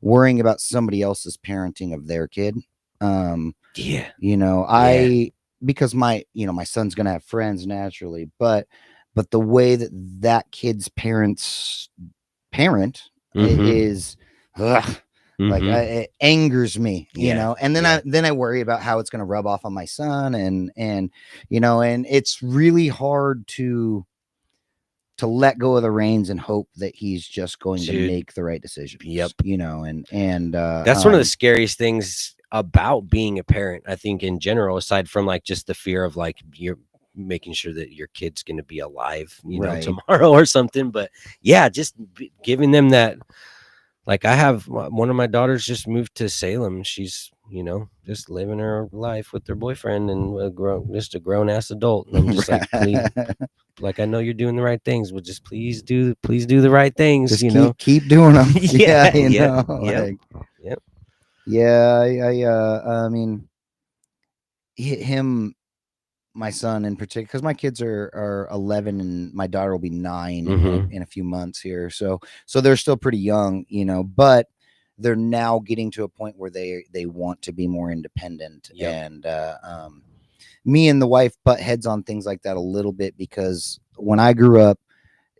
worrying about somebody else's parenting of their kid. You know, because my son's gonna have friends naturally, but the way that kid's parents parent is, ugh, like it angers me, and then I worry about how it's gonna rub off on my son, and and it's really hard to let go of the reins and hope that he's just going to make the right decisions. Yep. And that's one of the scariest things about being a parent, I think, in general, aside from like just the fear of like you're making sure that your kid's going to be alive, tomorrow or something. But yeah, just giving them that. Like I have one of my daughters just moved to Salem. She's, just living her life with her boyfriend and just a grown ass adult. And I'm just like, please, like, I know you're doing the right things, but just please do the right things. Just keep doing them. Yeah. I mean, him, my son in particular, because my kids are 11 and my daughter will be 9 in a few months here. So they're still pretty young, but they're now getting to a point where they want to be more independent. And me and the wife butt heads on things like that a little bit, because when I grew up,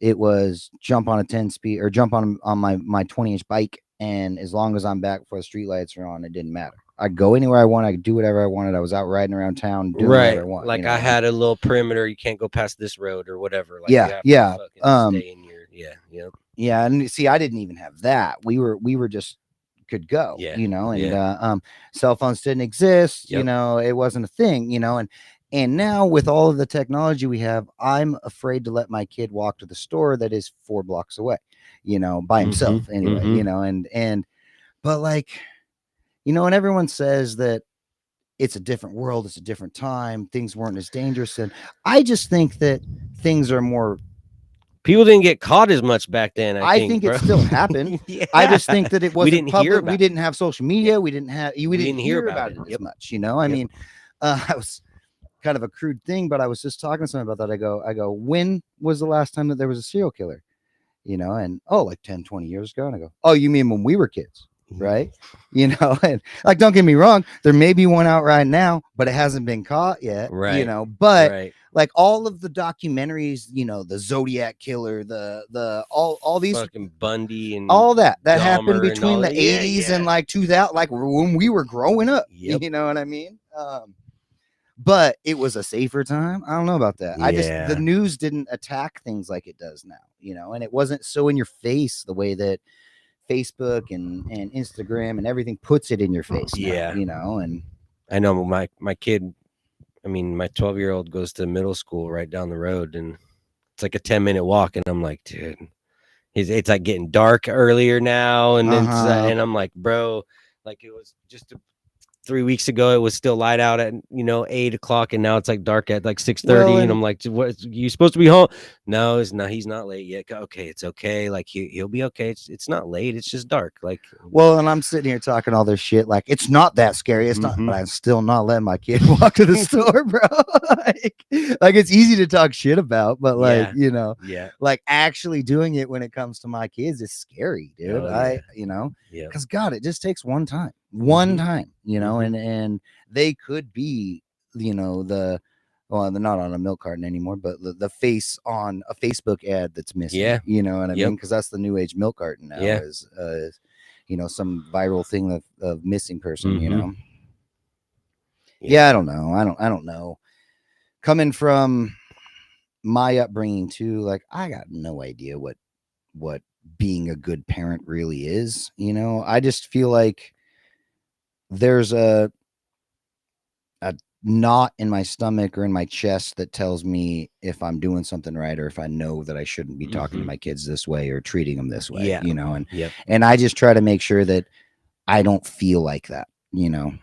it was jump on a 10-speed or jump on my 20-inch bike, and as long as I'm back before the street lights are on, it didn't matter. I'd go anywhere I wanted. I could do whatever I wanted. I was out riding around town doing whatever I wanted. Like I had a little perimeter. You can't go past this road or whatever. Like yeah. Stay in your, Yeah. And see, I didn't even have that. We were just could go, and cell phones didn't exist. It wasn't a thing, and now with all of the technology we have, I'm afraid to let my kid walk to the store that is 4 blocks away, by himself anyway, but like, and everyone says that it's a different world, it's a different time, things weren't as dangerous, and I just think that things are more. People didn't get caught as much back then. I think it still happened. I just think that it wasn't public. We didn't have social media. We didn't hear about it as much. I mean, I was kind of a crude thing, but I was just talking to someone about that. I go, when was the last time that there was a serial killer? And like 10, 20 years ago. And I go, oh, you mean when we were kids? Right. And like, don't get me wrong, there may be one out right now, but it hasn't been caught yet. Right. But like all of the documentaries, the Zodiac killer, the all these fucking Bundy and all that Dahmer happened between the 80s and like 2000, like when we were growing up. You know what I mean? But it was a safer time. I don't know about that. The news didn't attack things like it does now, and it wasn't so in your face the way that Facebook and Instagram and everything puts it in your face now, and I know my kid, I mean, my 12-year-old goes to middle school right down the road, and it's like a 10-minute walk, and I'm like, dude, it's like getting dark earlier now, and then and I'm like, bro, like it was just 3 weeks ago, it was still light out at 8 o'clock, and now it's like dark at like 6:30, and I'm like, what, you supposed to be home? No, it's not. He's not late yet. Okay, it's okay. Like he'll be okay. It's not late. It's just dark. Like, well, and I'm sitting here talking all this shit. Like, it's not that scary. It's not. But I'm still not letting my kid walk to the store, bro. like it's easy to talk shit about, but like like actually doing it when it comes to my kids is scary, dude. Because God, it just takes one time. And they could be, they're not on a milk carton anymore, but the face on a Facebook ad that's missing. You know what I mean? Because that's the new age milk carton now is some viral thing of missing person. I don't know. I don't know. Coming from my upbringing too, like I got no idea what being a good parent really is. I just feel like there's a knot in my stomach or in my chest that tells me if I'm doing something right or if I know that I shouldn't be talking to my kids this way or treating them this way, and I just try to make sure that I don't feel like that, and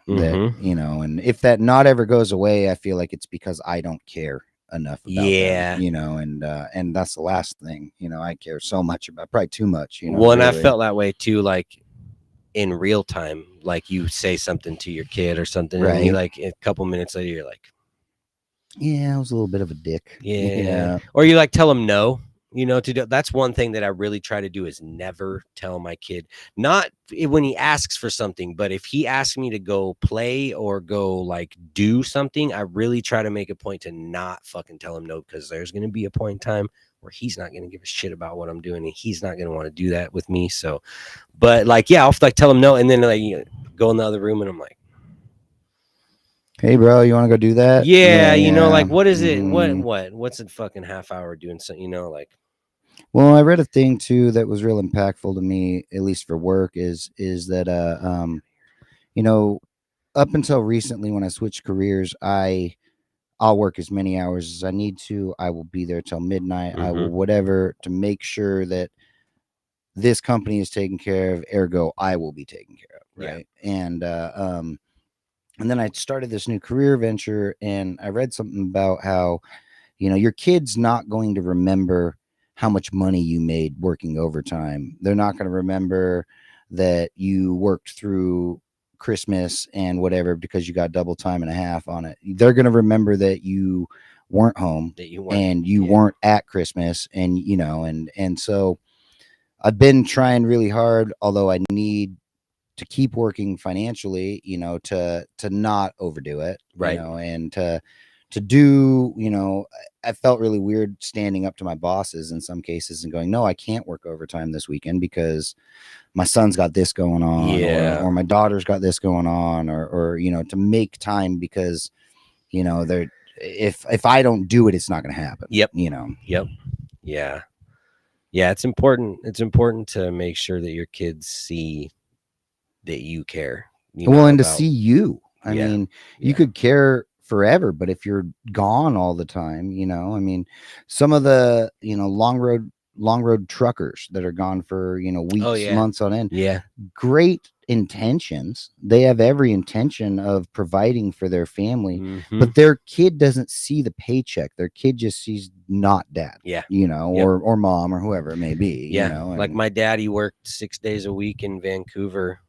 if that knot ever goes away, I feel like it's because I don't care enough about them, and that's the last thing, I care so much about, probably too much, well, and I felt that way too, like in real time, like you say something to your kid or something, and you like a couple minutes later you're like, I was a little bit of a dick, or you like tell them no, you know, to do. That's one thing that I really try to do is never tell my kid, not when he asks for something, but if he asks me to go play or go like do something, I really try to make a point to not fucking tell him no, because there's going to be a point in time where he's not going to give a shit about what I'm doing and he's not going to want to do that with me. So, but like, yeah, I'll like tell him no, and then like go in the other room and I'm like, hey bro, you want to go do that? yeah, you know, like what is it? Mhm. What's a fucking half hour doing something, you know, like, Well, I read a thing too that was real impactful to me, at least for work, is that you know, up until recently when I switched careers, I'll work as many hours as I need to. I will be there till midnight. I will whatever to make sure that this company is taken care of, ergo I will be taken care of, right? And then I started this new career venture, and I read something about how, you know, your kid's not going to remember how much money you made working overtime. They're not going to remember that you worked through Christmas and whatever because you got double time and a half on it. They're going to remember that you weren't home, that you weren't, and you weren't at Christmas, and you know, and so I've been trying really hard, although I need to keep working financially, you know, to not overdo it, right? You know, and to do, you know, I felt really weird standing up to my bosses in some cases and going, no, I can't work overtime this weekend because my son's got this going on, or my daughter's got this going on, or you know, to make time because, you know, they're if I don't do it, it's not going to happen. Yep. You know. Yep. Yeah. Yeah. It's important. It's important to make sure that your kids see that you care. You well, know, and to about, see you. I Yeah. mean, Yeah. you could care forever, but if you're gone all the time, you know, I mean, some of the, you know, long road truckers that are gone for, you know, weeks, months on end. Yeah. Great intentions. They have every intention of providing for their family, Mhm. but their kid doesn't see the paycheck. Their kid just sees not dad. Yeah. You know, Yep. or mom or whoever it may be. Yeah. You know, Like and my daddy worked 6 days a week in Vancouver,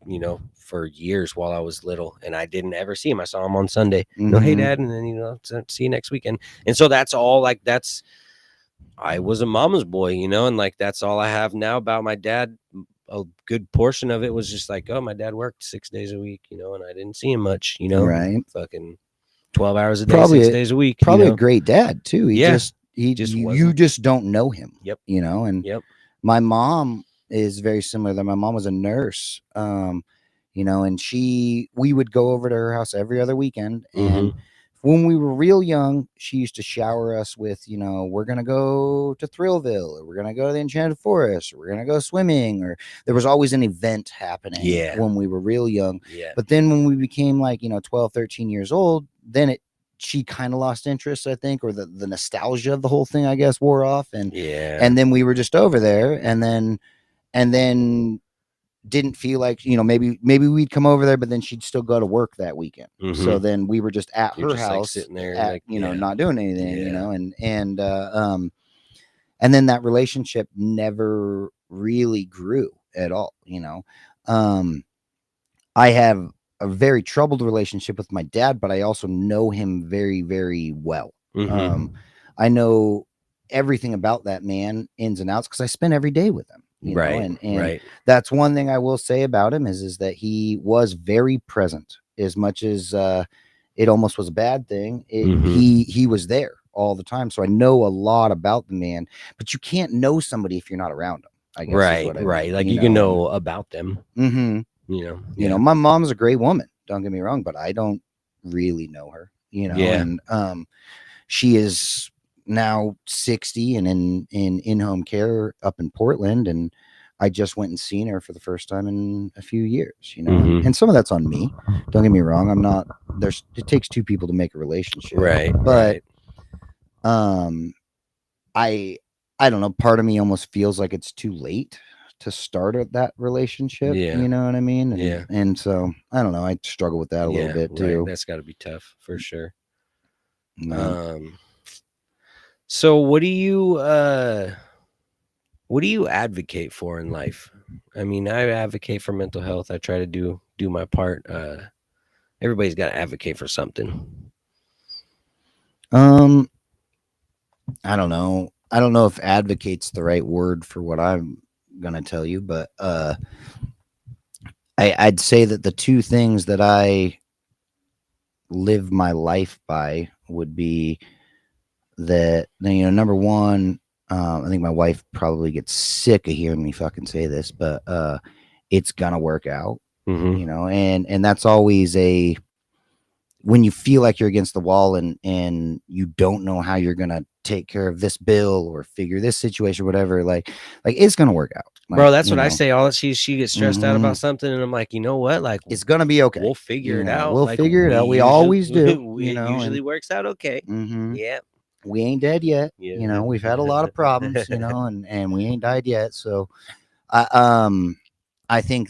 you know, for years while I was little, and I didn't ever see him. I saw him on Sunday. You know, hey Mhm. dad, and then, you know, see you next weekend. And so that's all, like, that's, I was a mama's boy, you know, and like that's all I have now about my dad. A good portion of it was just like, oh, my dad worked 6 days a week, you know, and I didn't see him much, you know, right. fucking 12 hours a day, Probably 6 days a week, probably you know? a great dad too. He Yeah. just Just you wasn't. just don't know him. Yep. You know, and Yep. my mom is very similar. That my mom was a nurse. You know, and we would go over to her house every other weekend, and when we were real young, she used to shower us with, you know, we're going to go to Thrillville, or we're going to go to the Enchanted Forest, or we're going to go swimming, or there was always an event happening when we were real young. Yeah. But then when we became like, you know, 12, 13 years old, then she kind of lost interest, I think, or the nostalgia of the whole thing, I guess, wore off. And then we were just over there, and then didn't feel like, you know, maybe we'd come over there, but then she'd still go to work that weekend. So then we were just at You're her just like house, sitting there, at, like, you know, not doing anything, you Yeah. know, and then that relationship never really grew at all, you know. I have a very troubled relationship with my dad, but I also know him very, very well. I know everything about that man, ins and outs, because I spent every day with him. You know, and that's one thing I will say about him is that he was very present. As much as it almost was a bad thing, he was there all the time. So I know a lot about the man, but you can't know somebody if you're not around them, I guess is what I mean, Like you can know about them. You know, my mom's a great woman, don't get me wrong, but I don't really know her, you know. And she is now 60 and in in-home care up in Portland, and I just went and seen her for the first time in a few years, you know. And some of that's on me, don't get me wrong. I'm not it takes two people to make a relationship, but I don't know, part of me almost feels like it's too late to start that relationship, you know what I mean? And so I don't know, I struggle with that a little bit too. That's got to be tough for sure. No. So what do you advocate for in life? I mean, I advocate for mental health. I try to do my part. Everybody's got to advocate for something. I don't know. I don't know if advocate's the right word for what I'm gonna tell you, but I'd say that the two things that I live my life by would be that, number one, I think my wife probably gets sick of hearing me fucking say this, but it's gonna work out, and that's always when you feel like you're against the wall and you don't know how you're gonna take care of this bill or figure this situation, whatever, like it's gonna work out. Like, bro, that's what I say. All she gets stressed out about something, and I'm like, you know what? Like, it's gonna be okay. We'll figure it out. We'll figure it out. We always do. It usually works out okay. Yeah. We ain't dead yet. We've had a lot of problems, and we ain't died yet. So I think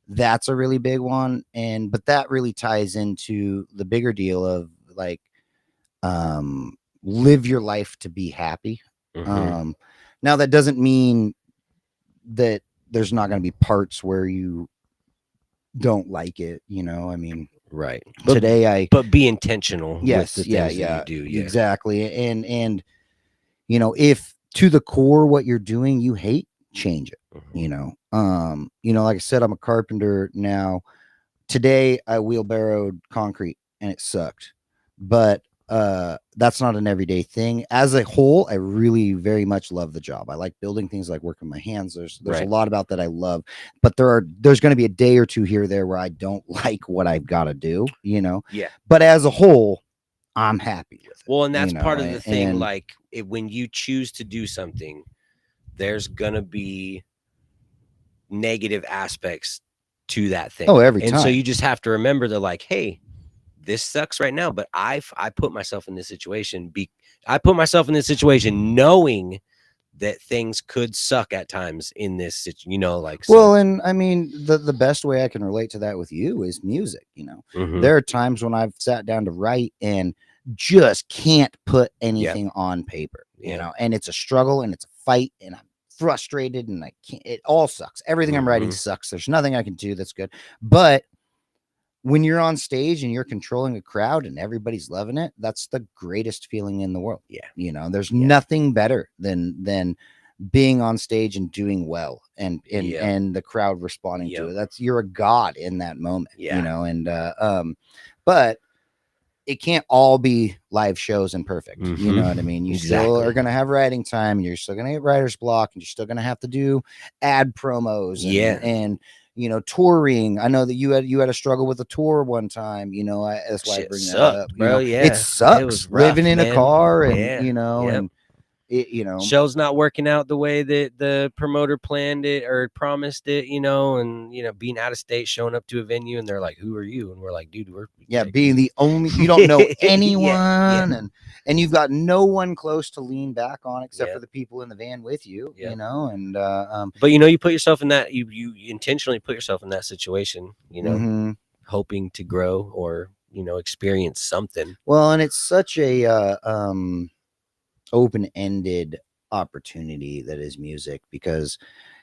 that's a really big one. But that really ties into the bigger deal of like, live your life to be happy. Now that doesn't mean that there's not going to be parts where you don't like it, I mean, right. But be intentional. Yes. With the things that you do. Yeah. Exactly. And if to the core what you're doing you hate, change it. Like I said, I'm a carpenter now. Today I wheelbarrowed concrete and it sucked, but that's not an everyday thing. As a whole, I really very much love the job. I like building things, I like working my hands. There's a lot about that I love, but there's going to be a day or two here or there where I don't like what I've got to do, Yeah. But as a whole, I'm happy with it. Well, and that's part of the thing. Like when you choose to do something, there's gonna be negative aspects to that thing. Oh, every time. And so you just have to remember that, like, hey, this sucks right now, but I put myself in this situation. I put myself in this situation knowing that things could suck at times in this situation, like. So. Well, and I mean, the best way I can relate to that with you is music. There are times when I've sat down to write and just can't put anything on paper, and it's a struggle and it's a fight and I'm frustrated and I can't, it all sucks. Everything I'm writing sucks. There's nothing I can do that's good. But when you're on stage and you're controlling a crowd and everybody's loving it, that's the greatest feeling in the world. Yeah. There's nothing better than being on stage and doing well and the crowd responding to it. You're a god in that moment, but it can't all be live shows and perfect. You know what I mean? You still are going to have writing time and you're still going to get writer's block and you're still going to have to do ad promos and touring. I know that you had a struggle with a tour one time, that's why I bring that up, bro. It sucks. It was rough, living in a car and, and show's not working out the way that the promoter planned it or promised it, and being out of state, showing up to a venue and they're like, who are you? And we're like, dude, we're being the only, you don't know anyone and you've got no one close to lean back on except for the people in the van with you, and but you put yourself in that, you intentionally put yourself in that situation, hoping to grow or experience something. Well, and it's such a open-ended opportunity that is music, because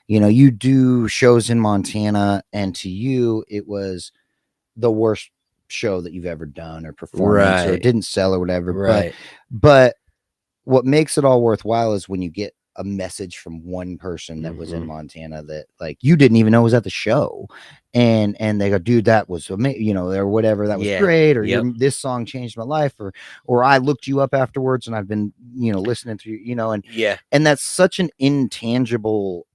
you do shows in Montana and to you it was the worst show that you've ever done or performance, or it didn't sell or whatever, but what makes it all worthwhile is when you get a message from one person that was in Montana that like you didn't even know was at the show, and they go, dude, that was amazing, or whatever, that was great, or this song changed my life, or I looked you up afterwards and I've been listening to you, and that's such an intangible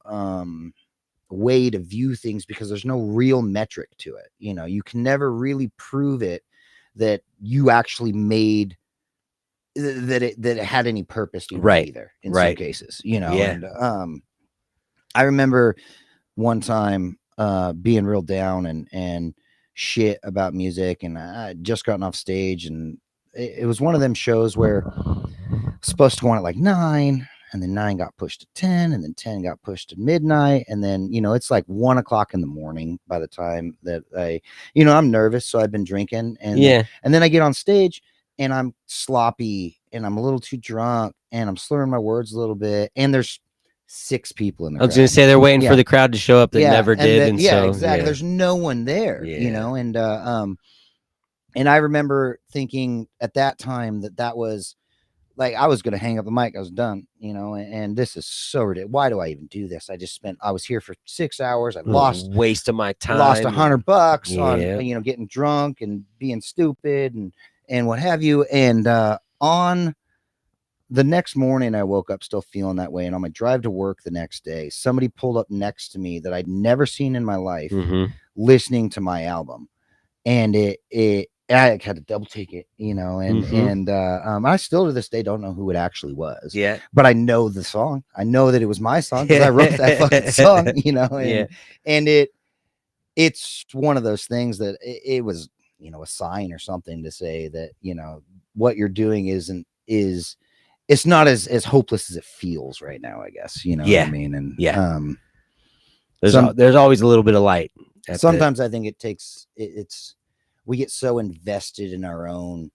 way to view things because there's no real metric to it. You can never really prove it that you actually made that it had any purpose to either in some cases, and I remember one time being real down and shit about music, and I had just gotten off stage, and it was one of them shows where I was supposed to go on at like 9, and then 9 got pushed to 10, and then 10 got pushed to midnight, and then it's like 1 o'clock in the morning by the time that I'm nervous, so I've been drinking, and then I get on stage and I'm sloppy and I'm a little too drunk and I'm slurring my words a little bit, and there's 6 people in the crowd. I was gonna say they're waiting for the crowd to show up that never did, and so exactly. There's no one there, and I remember thinking at that time that was like I was gonna hang up the mic. I was done, and this is so ridiculous. Why do I even do this? I was here for 6 hours. I lost waste of my time. lost $100 Yeah. on getting drunk and being stupid and what have you. And on the next morning, I woke up still feeling that way. And on my drive to work the next day, somebody pulled up next to me that I'd never seen in my life, listening to my album, and I had to double take it, and I still to this day don't know who it actually was. Yeah. But I know the song. I know that it was my song because I wrote that fucking song, and it's one of those things that it was, a sign or something to say that, what you're doing it's not as hopeless as it feels right now, I guess, what I mean? And there's always a little bit of light. Sometimes I think it takes we get so invested in our own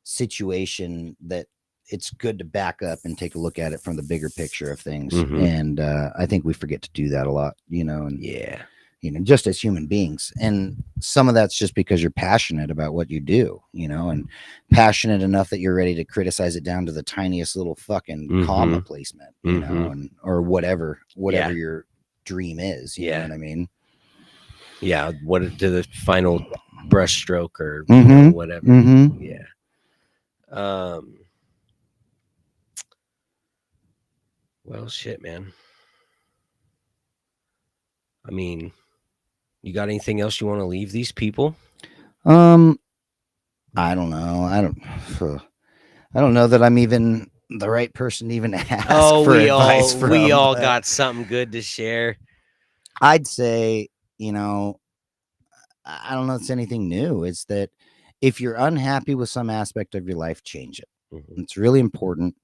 situation that it's good to back up and take a look at it from the bigger picture of things. And I think we forget to do that a lot, and just as human beings. And some of that's just because you're passionate about what you do, and passionate enough that you're ready to criticize it down to the tiniest little fucking comma placement, or whatever your dream is, you know what I mean? Yeah, what to the final brush stroke or whatever. Yeah. Well, shit, man. I mean, you got anything else you want to leave these people? I don't know. I don't know that I'm even the right person to even ask for advice from. We all got something good to share. I'd say, I don't know if it's anything new. It's that if you're unhappy with some aspect of your life, change it. It's really important.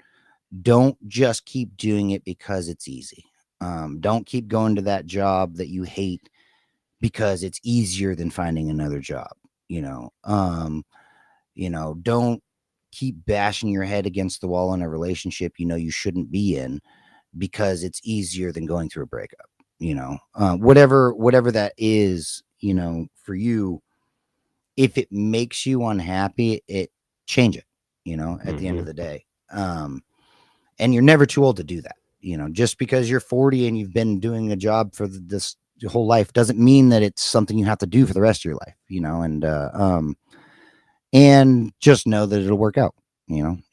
Don't just keep doing it because it's easy. Don't keep going to that job that you hate because it's easier than finding another job. Don't keep bashing your head against the wall in a relationship you shouldn't be in because it's easier than going through a breakup. Whatever that is, for you, if it makes you unhappy, change it, at the end of the day. And you're never too old to do that. Just because you're 40 and you've been doing a job for this your whole life doesn't mean that it's something you have to do for the rest of your life, and just know that it'll work out.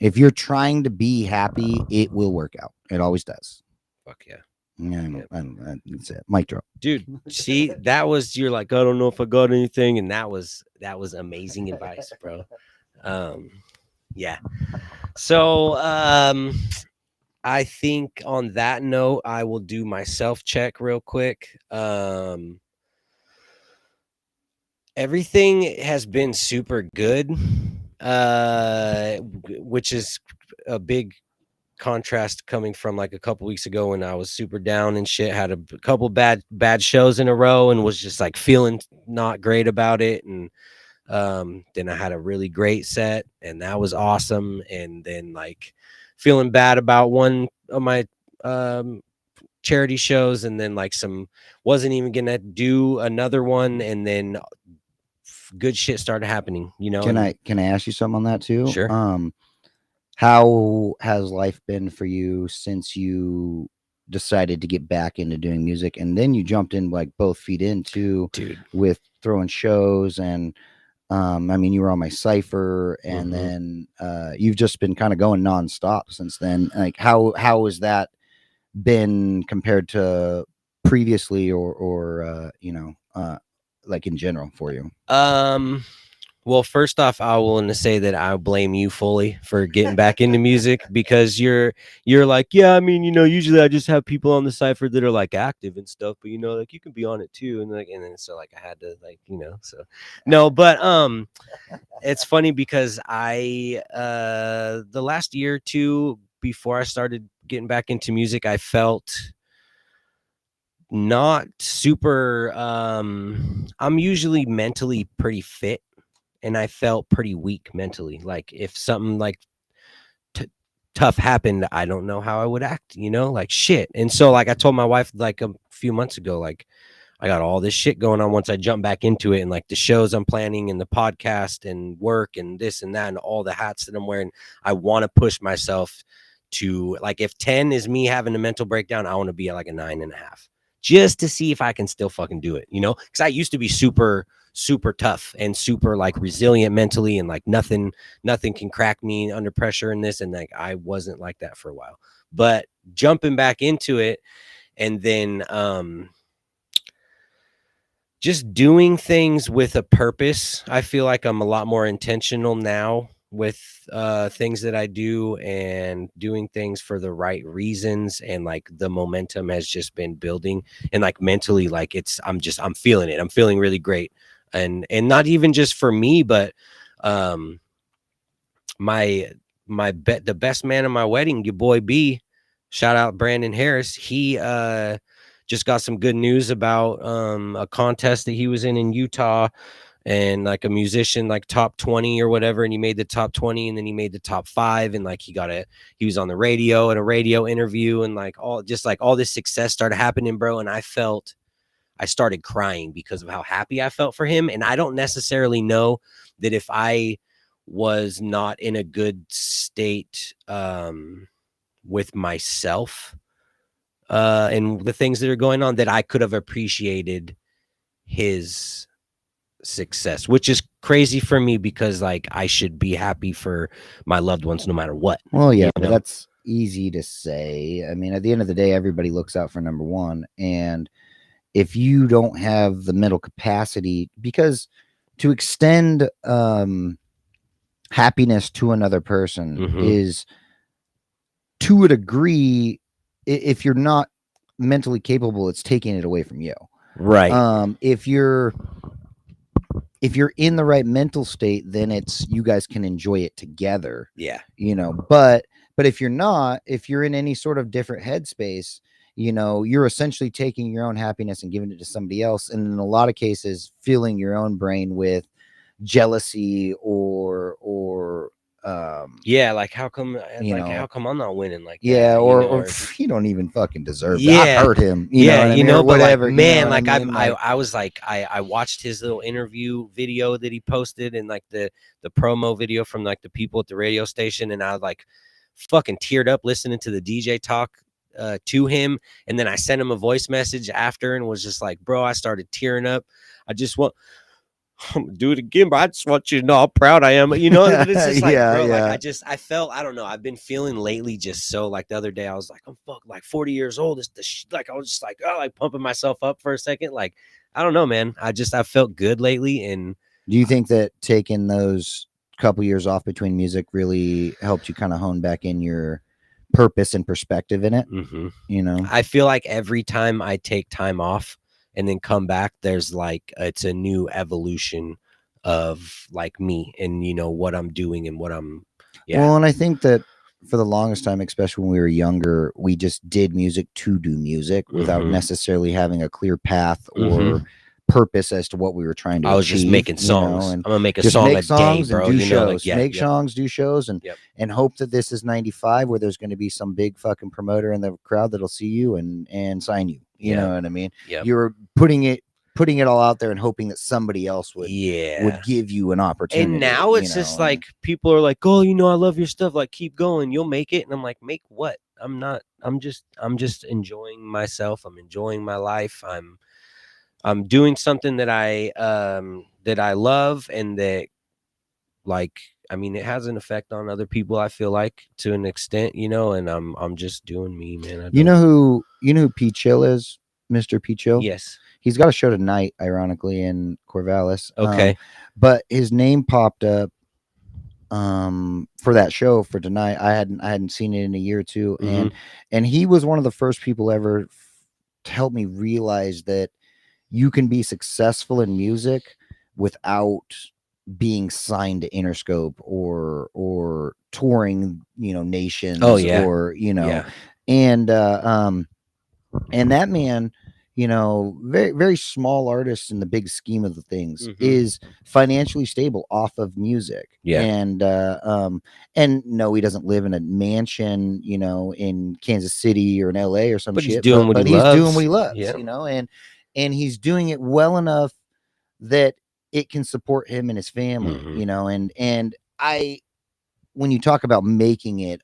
If you're trying to be happy, it will work out. It always does. Fuck yeah. That's it. Mic drop, dude. See, that was, you're like, I don't know if I got anything, and that was amazing advice, bro. Yeah. So I think on that note, I will do my self check real quick. Everything has been super good, which is a big contrast coming from like a couple weeks ago when I was super down and shit, had a couple bad shows in a row and was just like feeling not great about it. And then I had a really great set and that was awesome. And then like feeling bad about one of my charity shows, and then like wasn't even gonna do another one, and then good shit started happening, Can I ask you something on that too? Sure. How has life been for you since you decided to get back into doing music, and then you jumped in like both feet into with throwing shows, and I mean, you were on my Cypher, and then you've just been kind of going nonstop since then. Like how has that been compared to previously, or like in general for you? Well, first off, I want to say that I blame you fully for getting back into music, because you're like, yeah, I mean, usually I just have people on the Cypher that are like active and stuff, but like you can be on it too. And then so like I had to like, so no, but it's funny because I the last year or two before I started getting back into music, I felt not super I'm usually mentally pretty fit, and I felt pretty weak mentally. Like if something like tough happened, I don't know how I would act, like shit. And so like I told my wife like a few months ago, like I got all this shit going on once I jump back into it, and like the shows I'm planning and the podcast and work and this and that and all the hats that I'm wearing. I want to push myself to, like, if 10 is me having a mental breakdown, I want to be at like a 9.5, just to see if I can still fucking do it, you know? Because I used to be super tough and super like resilient mentally, and like nothing can crack me under pressure in this, and like I wasn't like that for a while. But jumping back into it, and then just doing things with a purpose. I feel like I'm a lot more intentional now with things that I do, and doing things for the right reasons, and like the momentum has just been building, and like mentally, like I'm feeling it. I'm feeling really great, and not even just for me, but the best man in my wedding, your boy B, shout out Brandon Harris. He just got some good news about a contest that he was in Utah, and like a musician, like top 20 or whatever, and he made the top 20, and then he made the top 5, and like he was on the radio at a radio interview, and like all this success started happening, bro. And I started crying because of how happy I felt for him. And I don't necessarily know that if I was not in a good state with myself and the things that are going on, that I could have appreciated his success, which is crazy for me, because like I should be happy for my loved ones no matter what. Well, yeah, but that's easy to say. I mean, at the end of the day, everybody looks out for number one. And if you don't have the mental capacity, because to extend happiness to another person is, to a degree, if you're not mentally capable, it's taking it away from you. Right. If you're in the right mental state, then it's, you guys can enjoy it together. Yeah. You know, but if you're not, if you're in any sort of different headspace, you know, you're essentially taking your own happiness and giving it to somebody else. And in a lot of cases, filling your own brain with jealousy or like how come I'm not winning like that, or you don't even fucking deserve that. I hurt him, but whatever, like, man, like I was like, I watched his little interview video that he posted, and like the promo video from like the people at the radio station, and I like fucking teared up listening to the DJ talk to him. And then I sent him a voice message after and was just like, bro, I started tearing up. I'm gonna do it again, but I just want you to know how proud I am. You know, it's just like, bro, like I felt, I don't know. I've been feeling lately just so, like the other day, I was like, I'm like 40 years old. It's like, I was just like, oh, like pumping myself up for a second. Like, I don't know, man. I felt good lately. And do you think that taking those couple years off between music really helped you kind of hone back in your purpose and perspective in it? You know, I feel like every time I take time off and then come back, there's like, it's a new evolution of like me and, you know, what I'm doing and what I'm, Well, and I think that for the longest time, especially when we were younger, we just did music to do music without necessarily having a clear path or purpose as to what we were trying to achieve. I was just making songs. And I'm gonna make a song a day, bro. Do you know, shows, make songs, do shows, and hope that this is 95, where there's going to be some big fucking promoter in the crowd that'll see you and sign you. You know what I mean? You were putting it all out there and hoping that somebody else would give you an opportunity. And now it's just like, people are like, oh, you know, I love your stuff. Like, keep going, you'll make it. And I'm like, make what? I'm just enjoying myself. I'm enjoying my life. I'm doing something that I love, and that, like, I mean, it has an effect on other people, I feel like, to an extent, you know, and I'm just doing me, man. You know who P Chill is? Mr. P Chill? Yes. He's got a show tonight, ironically, in Corvallis. Okay. But his name popped up for that show for tonight. I hadn't seen it in a year or two. And he was one of the first people ever to help me realize that you can be successful in music without being signed to Interscope or touring, you know, nations. Or, you know, and that man, you know, very, very small artist in the big scheme of the things, is financially stable off of music. And no, he doesn't live in a mansion, you know, in Kansas City or in LA or some shit. He's doing what he loves. He's doing what he loves, you know, and he's doing it well enough that it can support him and his family, you know, and when you talk about making it,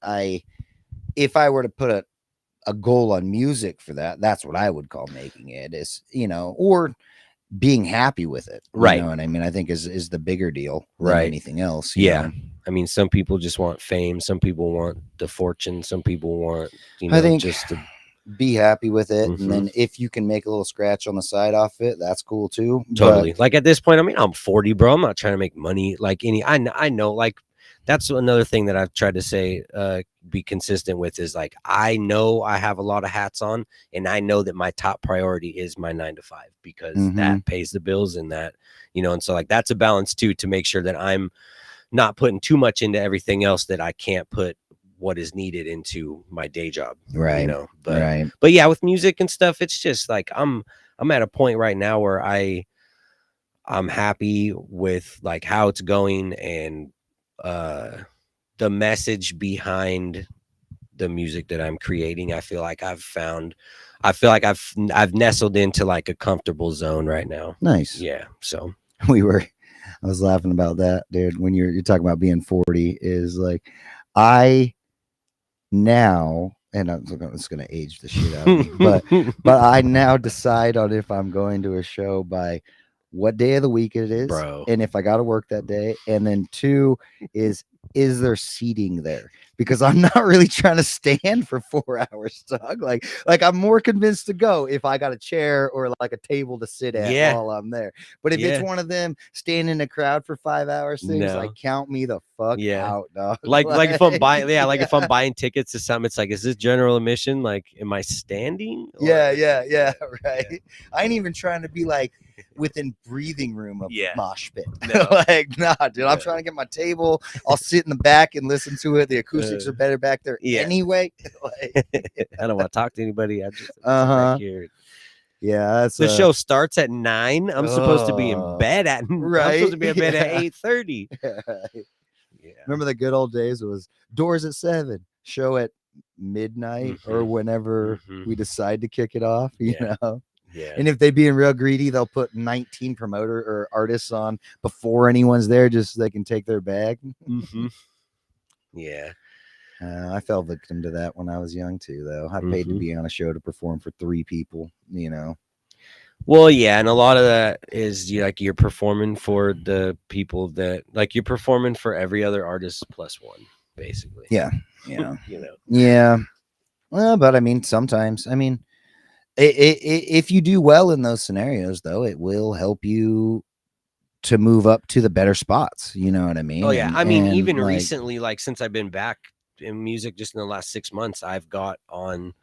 if I were to put a goal on music for that, that's what I would call making it, is, you know, or being happy with it. Right. You know what I mean? I think is the bigger deal than anything else. You know? I mean, some people just want fame. Some people want the fortune. Some people want, you know, I think just to be happy with it. And then if you can make a little scratch on the side off it, that's cool too. Totally. Like at this point, I mean, I'm 40, bro. I'm not trying to make money like I know, like, that's another thing that I've tried to say, be consistent with, is like, I know I have a lot of hats on, and I know that my top priority is my 9 to 5, because that pays the bills, and that, you know, and so like that's a balance too, to make sure that I'm not putting too much into everything else, that I can't put what is needed into my day job. Right. You know, but yeah, with music and stuff, it's just like, I'm at a point right now where I'm happy with like how it's going, and the message behind the music that I'm creating. I feel like I've nestled into like a comfortable zone right now. Nice. Yeah. So I was laughing about that, dude. When you're talking about being 40, is like, I now, and it's going to age the shit out of me, but I now decide on if I'm going to a show by what day of the week it is, bro, and if I got to work that day. And then 2 is there seating there? Because I'm not really trying to stand for 4 hours, dog. Like I'm more convinced to go if I got a chair or like a table to sit at while I'm there. But if it's one of them standing in a crowd for 5 hours things, like, count me the fuck out, dog. Like if I'm buying, like if I'm buying tickets to something, it's like, is this general admission? Like, am I standing? Or... Yeah, right. I ain't even trying to be like within breathing room of mosh pit. No. Like, nah, dude. I'm trying to get my table. I'll sit in the back and listen to it. The acoustics are better back there anyway. Like, I don't want to talk to anybody. I just back here. Yeah, that's the show starts at 9. I'm supposed to be in bed at I'm supposed to be in bed at 8:30. Yeah. Remember the good old days? It was doors at 7, show at midnight or whenever we decide to kick it off, you know. Yeah. And if they being real greedy, they'll put 19 promoter or artists on before anyone's there, just so they can take their bag. Yeah. I fell victim to that when I was young too, though. I paid to be on a show to perform for 3 people, you know. Well, yeah, and a lot of that is you're performing for the people that, like, you're performing for every other artist plus one, basically. Yeah, yeah, you know. Yeah. Well, but I mean, sometimes, I mean, if you do well in those scenarios, though, it will help you to move up to the better spots. You know what I mean? Oh yeah, I mean, even like, recently, like since I've been back in music, just in the last 6 months, I've got on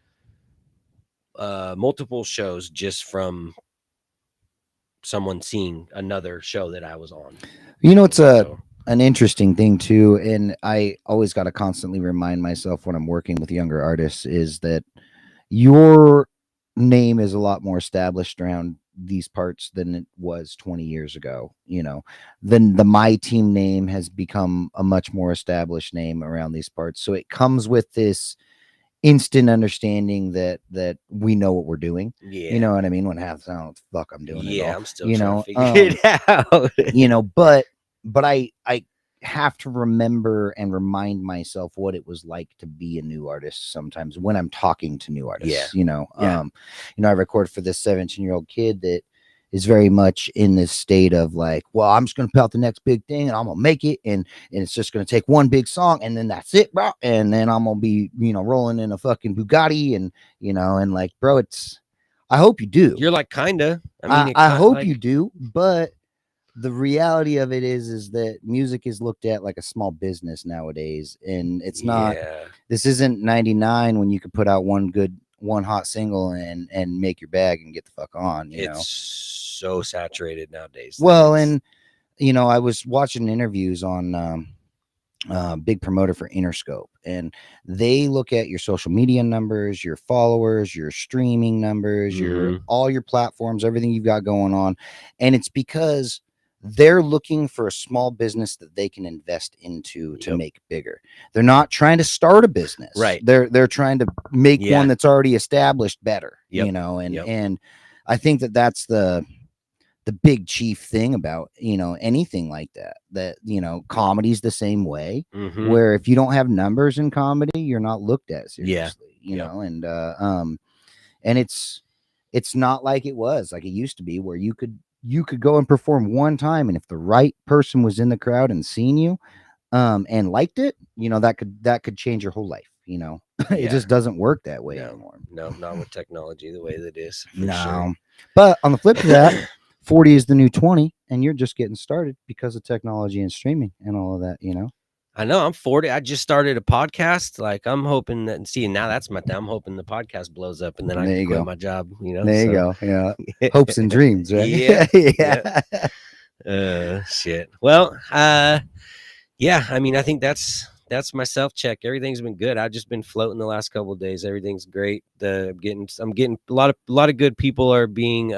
multiple shows just from someone seeing another show that I was on. You know, it's an interesting thing too, and I always got to constantly remind myself when I'm working with younger artists, is that your name is a lot more established around these parts than it was 20 years ago. You know, then the My Team name has become a much more established name around these parts, so it comes with this instant understanding that we know what we're doing. You know what I mean? When half the time, fuck, I'm doing it all. I'm still you trying know, to figure it out. You know, but I have to remember and remind myself what it was like to be a new artist sometimes when I'm talking to new artists. You know, I record for this 17-year-old kid that is very much in this state of like, well, I'm just gonna put out the next big thing and I'm gonna make it, and it's just gonna take one big song and then that's it, bro. And then I'm gonna be, you know, rolling in a fucking Bugatti, and you know, and like, bro, I hope you do. You're like, kinda. I mean, I hope you do, but the reality of it is that music is looked at like a small business nowadays, and it's not. This isn't 99 when you could put out one hot single and make your bag and get the fuck on. You know, so saturated nowadays. Well, and you know, I was watching interviews on big promoter for Interscope, and they look at your social media numbers, your followers, your streaming numbers, your all your platforms, everything you've got going on, and it's because they're looking for a small business that they can invest into to make bigger. They're not trying to start a business, right? They're trying to make one that's already established better, you know, and I think that that's the big chief thing about, anything like that, comedy's the same way, Mhm. where if you don't have numbers in comedy, you're not looked at seriously, Yep. and it's not like it was like it used to be, where you could go and perform one time, and if the right person was in the crowd and seen you and liked it, that could change your whole life. It Yeah. just doesn't work that way No. anymore. No, not with technology the way that is. For No. sure. But on the flip to that, 40 is the new 20, and you're just getting started because of technology and streaming and all of that, I know I'm 40. I just started a podcast. Like I'm hoping that, see, now that's my thing. I'm hoping the podcast blows up and then I There can you quit go. my job, There you go. Yeah. Hopes and dreams, right? Yeah. Yeah. Shit. Well, yeah, I mean, I think that's my self check. Everything's been good. I've just been floating the last couple of days. Everything's great. I'm getting a lot of good people are being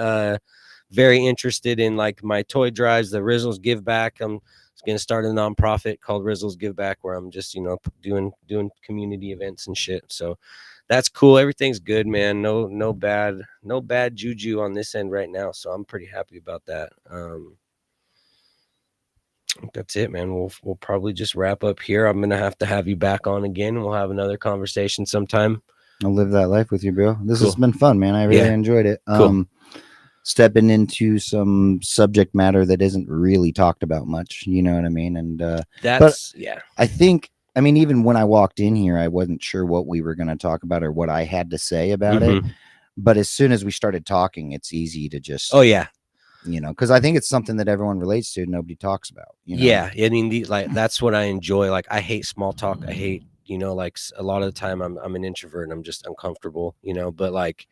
very interested in like my toy drives, the Rizzle's Give Back. I'm going to start a nonprofit called Rizzle's Give Back, where I'm just, doing community events and shit. So that's cool. Everything's good, man. No bad juju on this end right now. So I'm pretty happy about that. That's it, man. We'll probably just wrap up here. I'm gonna have to have you back on again, and we'll have another conversation sometime. I'll live that life with you, bro. This Cool. has been fun, man. I really enjoyed it. Cool. Stepping into some subject matter that isn't really talked about much, you know what I mean? And I think, even when I walked in here, I wasn't sure what we were going to talk about or what I had to say about it. But as soon as we started talking, it's easy to just, because I think it's something that everyone relates to, nobody talks about. Yeah, I mean, that's what I enjoy. Like, I hate small talk. I hate, like a lot of the time I'm an introvert and I'm just uncomfortable, but like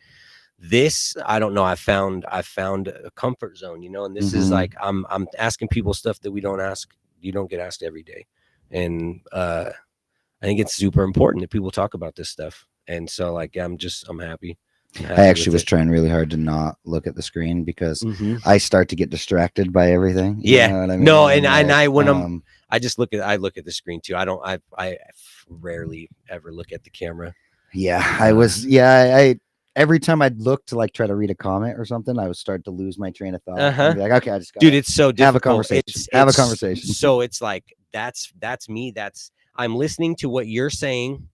this, I don't know. I found a comfort zone, and this is like, I'm asking people stuff that you don't get asked every day. And I think it's super important that people talk about this stuff. And so like, I'm happy. I actually was trying really hard to not look at the screen because I start to get distracted by everything. You know what I mean? No, I just look at the screen too. I rarely ever look at the camera. Yeah, I every time I'd look to like try to read a comment or something, I would start to lose my train of thought. I'd be like, okay, I just gotta it's so difficult. Have a conversation. So it's like that's me. I'm listening to what you're saying,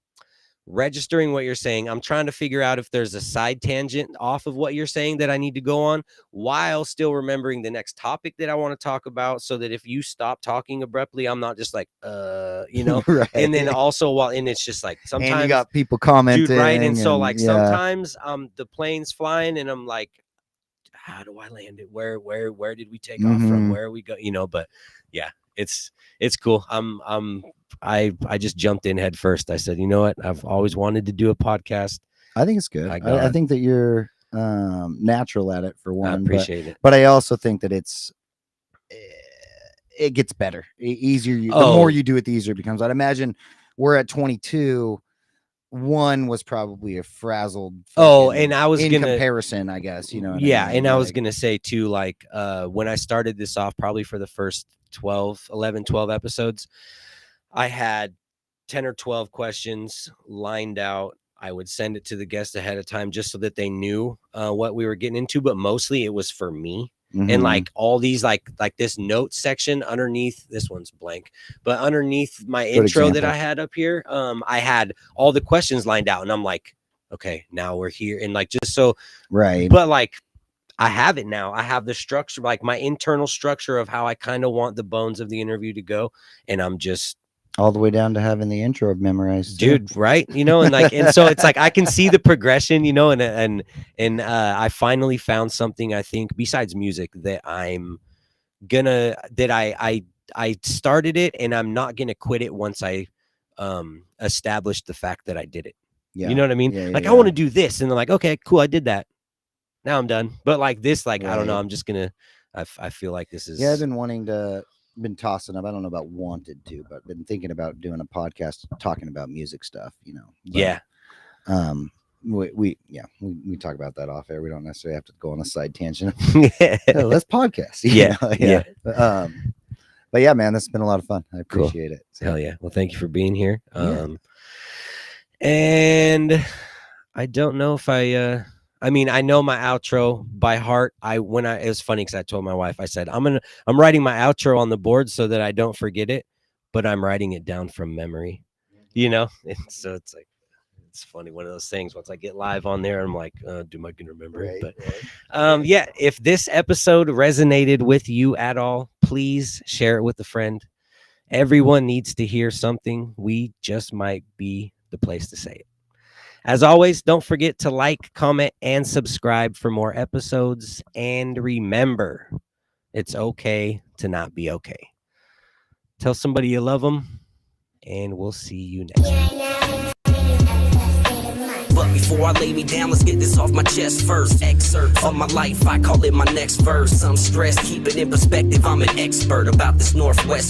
registering what you're saying. I'm trying to figure out if there's a side tangent off of what you're saying that I need to go on, while still remembering the next topic that I want to talk about, so that if you stop talking abruptly, I'm not just like Right. And then also and it's just like sometimes and you got people commenting, dude, right? And so like sometimes the plane's flying and I'm like, how do I land it? Where did we take off from? Where are we go? But yeah, it's cool. I just jumped in head first. I said, you know what? I've always wanted to do a podcast. I think it's good. I think that you're natural at it, for one. I appreciate it. But I also think that it gets better, easier. The more you do it, the easier it becomes. I'd imagine we're at 22. One was probably a frazzled. And I was gonna comparison, I guess, and I was gonna say too, like when I started this off, probably for the first 12 episodes, I had 10 or 12 questions lined out. I would send it to the guest ahead of time just so that they knew what we were getting into, but mostly it was for me. And like all these like this note section underneath, this one's blank, but underneath my intro that I had up here, I had all the questions lined out, and I'm like, okay, now we're here. And like, just so, right. But like, I have it now. I have the structure, like my internal structure of how I kind of want the bones of the interview to go. And I'm just all the way down to having the intro memorized, dude. Right. And like, and so it's like, I can see the progression, and I finally found something, I think, besides music, that I started it and I'm not going to quit it once I established the fact that I did it. Yeah. You know what I mean? I want to do this. And they're like, okay, cool. I did that. Now I'm done. But like this, like, right. I don't know. I'm just going to, I feel like this is. Yeah. I've been tossing up. I don't know about wanted to, but been thinking about doing a podcast talking about music stuff, But, we talk about that off air. We don't necessarily have to go on a side tangent. Let's podcast. Yeah. But yeah, man, this has been a lot of fun. I appreciate it. So. Hell yeah. Well, thank you for being here. And I don't know if I I mean, I know my outro by heart. It was funny because I told my wife, I said, I'm writing my outro on the board so that I don't forget it, but I'm writing it down from memory, And so it's like, it's funny. One of those things, once I get live on there, I'm like, do I can remember it? But yeah, if this episode resonated with you at all, please share it with a friend. Everyone needs to hear something. We just might be the place to say it. As always, don't forget to like, comment, and subscribe for more episodes. And remember, it's okay to not be okay. Tell somebody you love them, and we'll see you next time. But before I lay me down, let's get this off my chest first. Excerpt of my life, I call it my next verse. I'm stressed, keep it in perspective, I'm an expert about this Northwest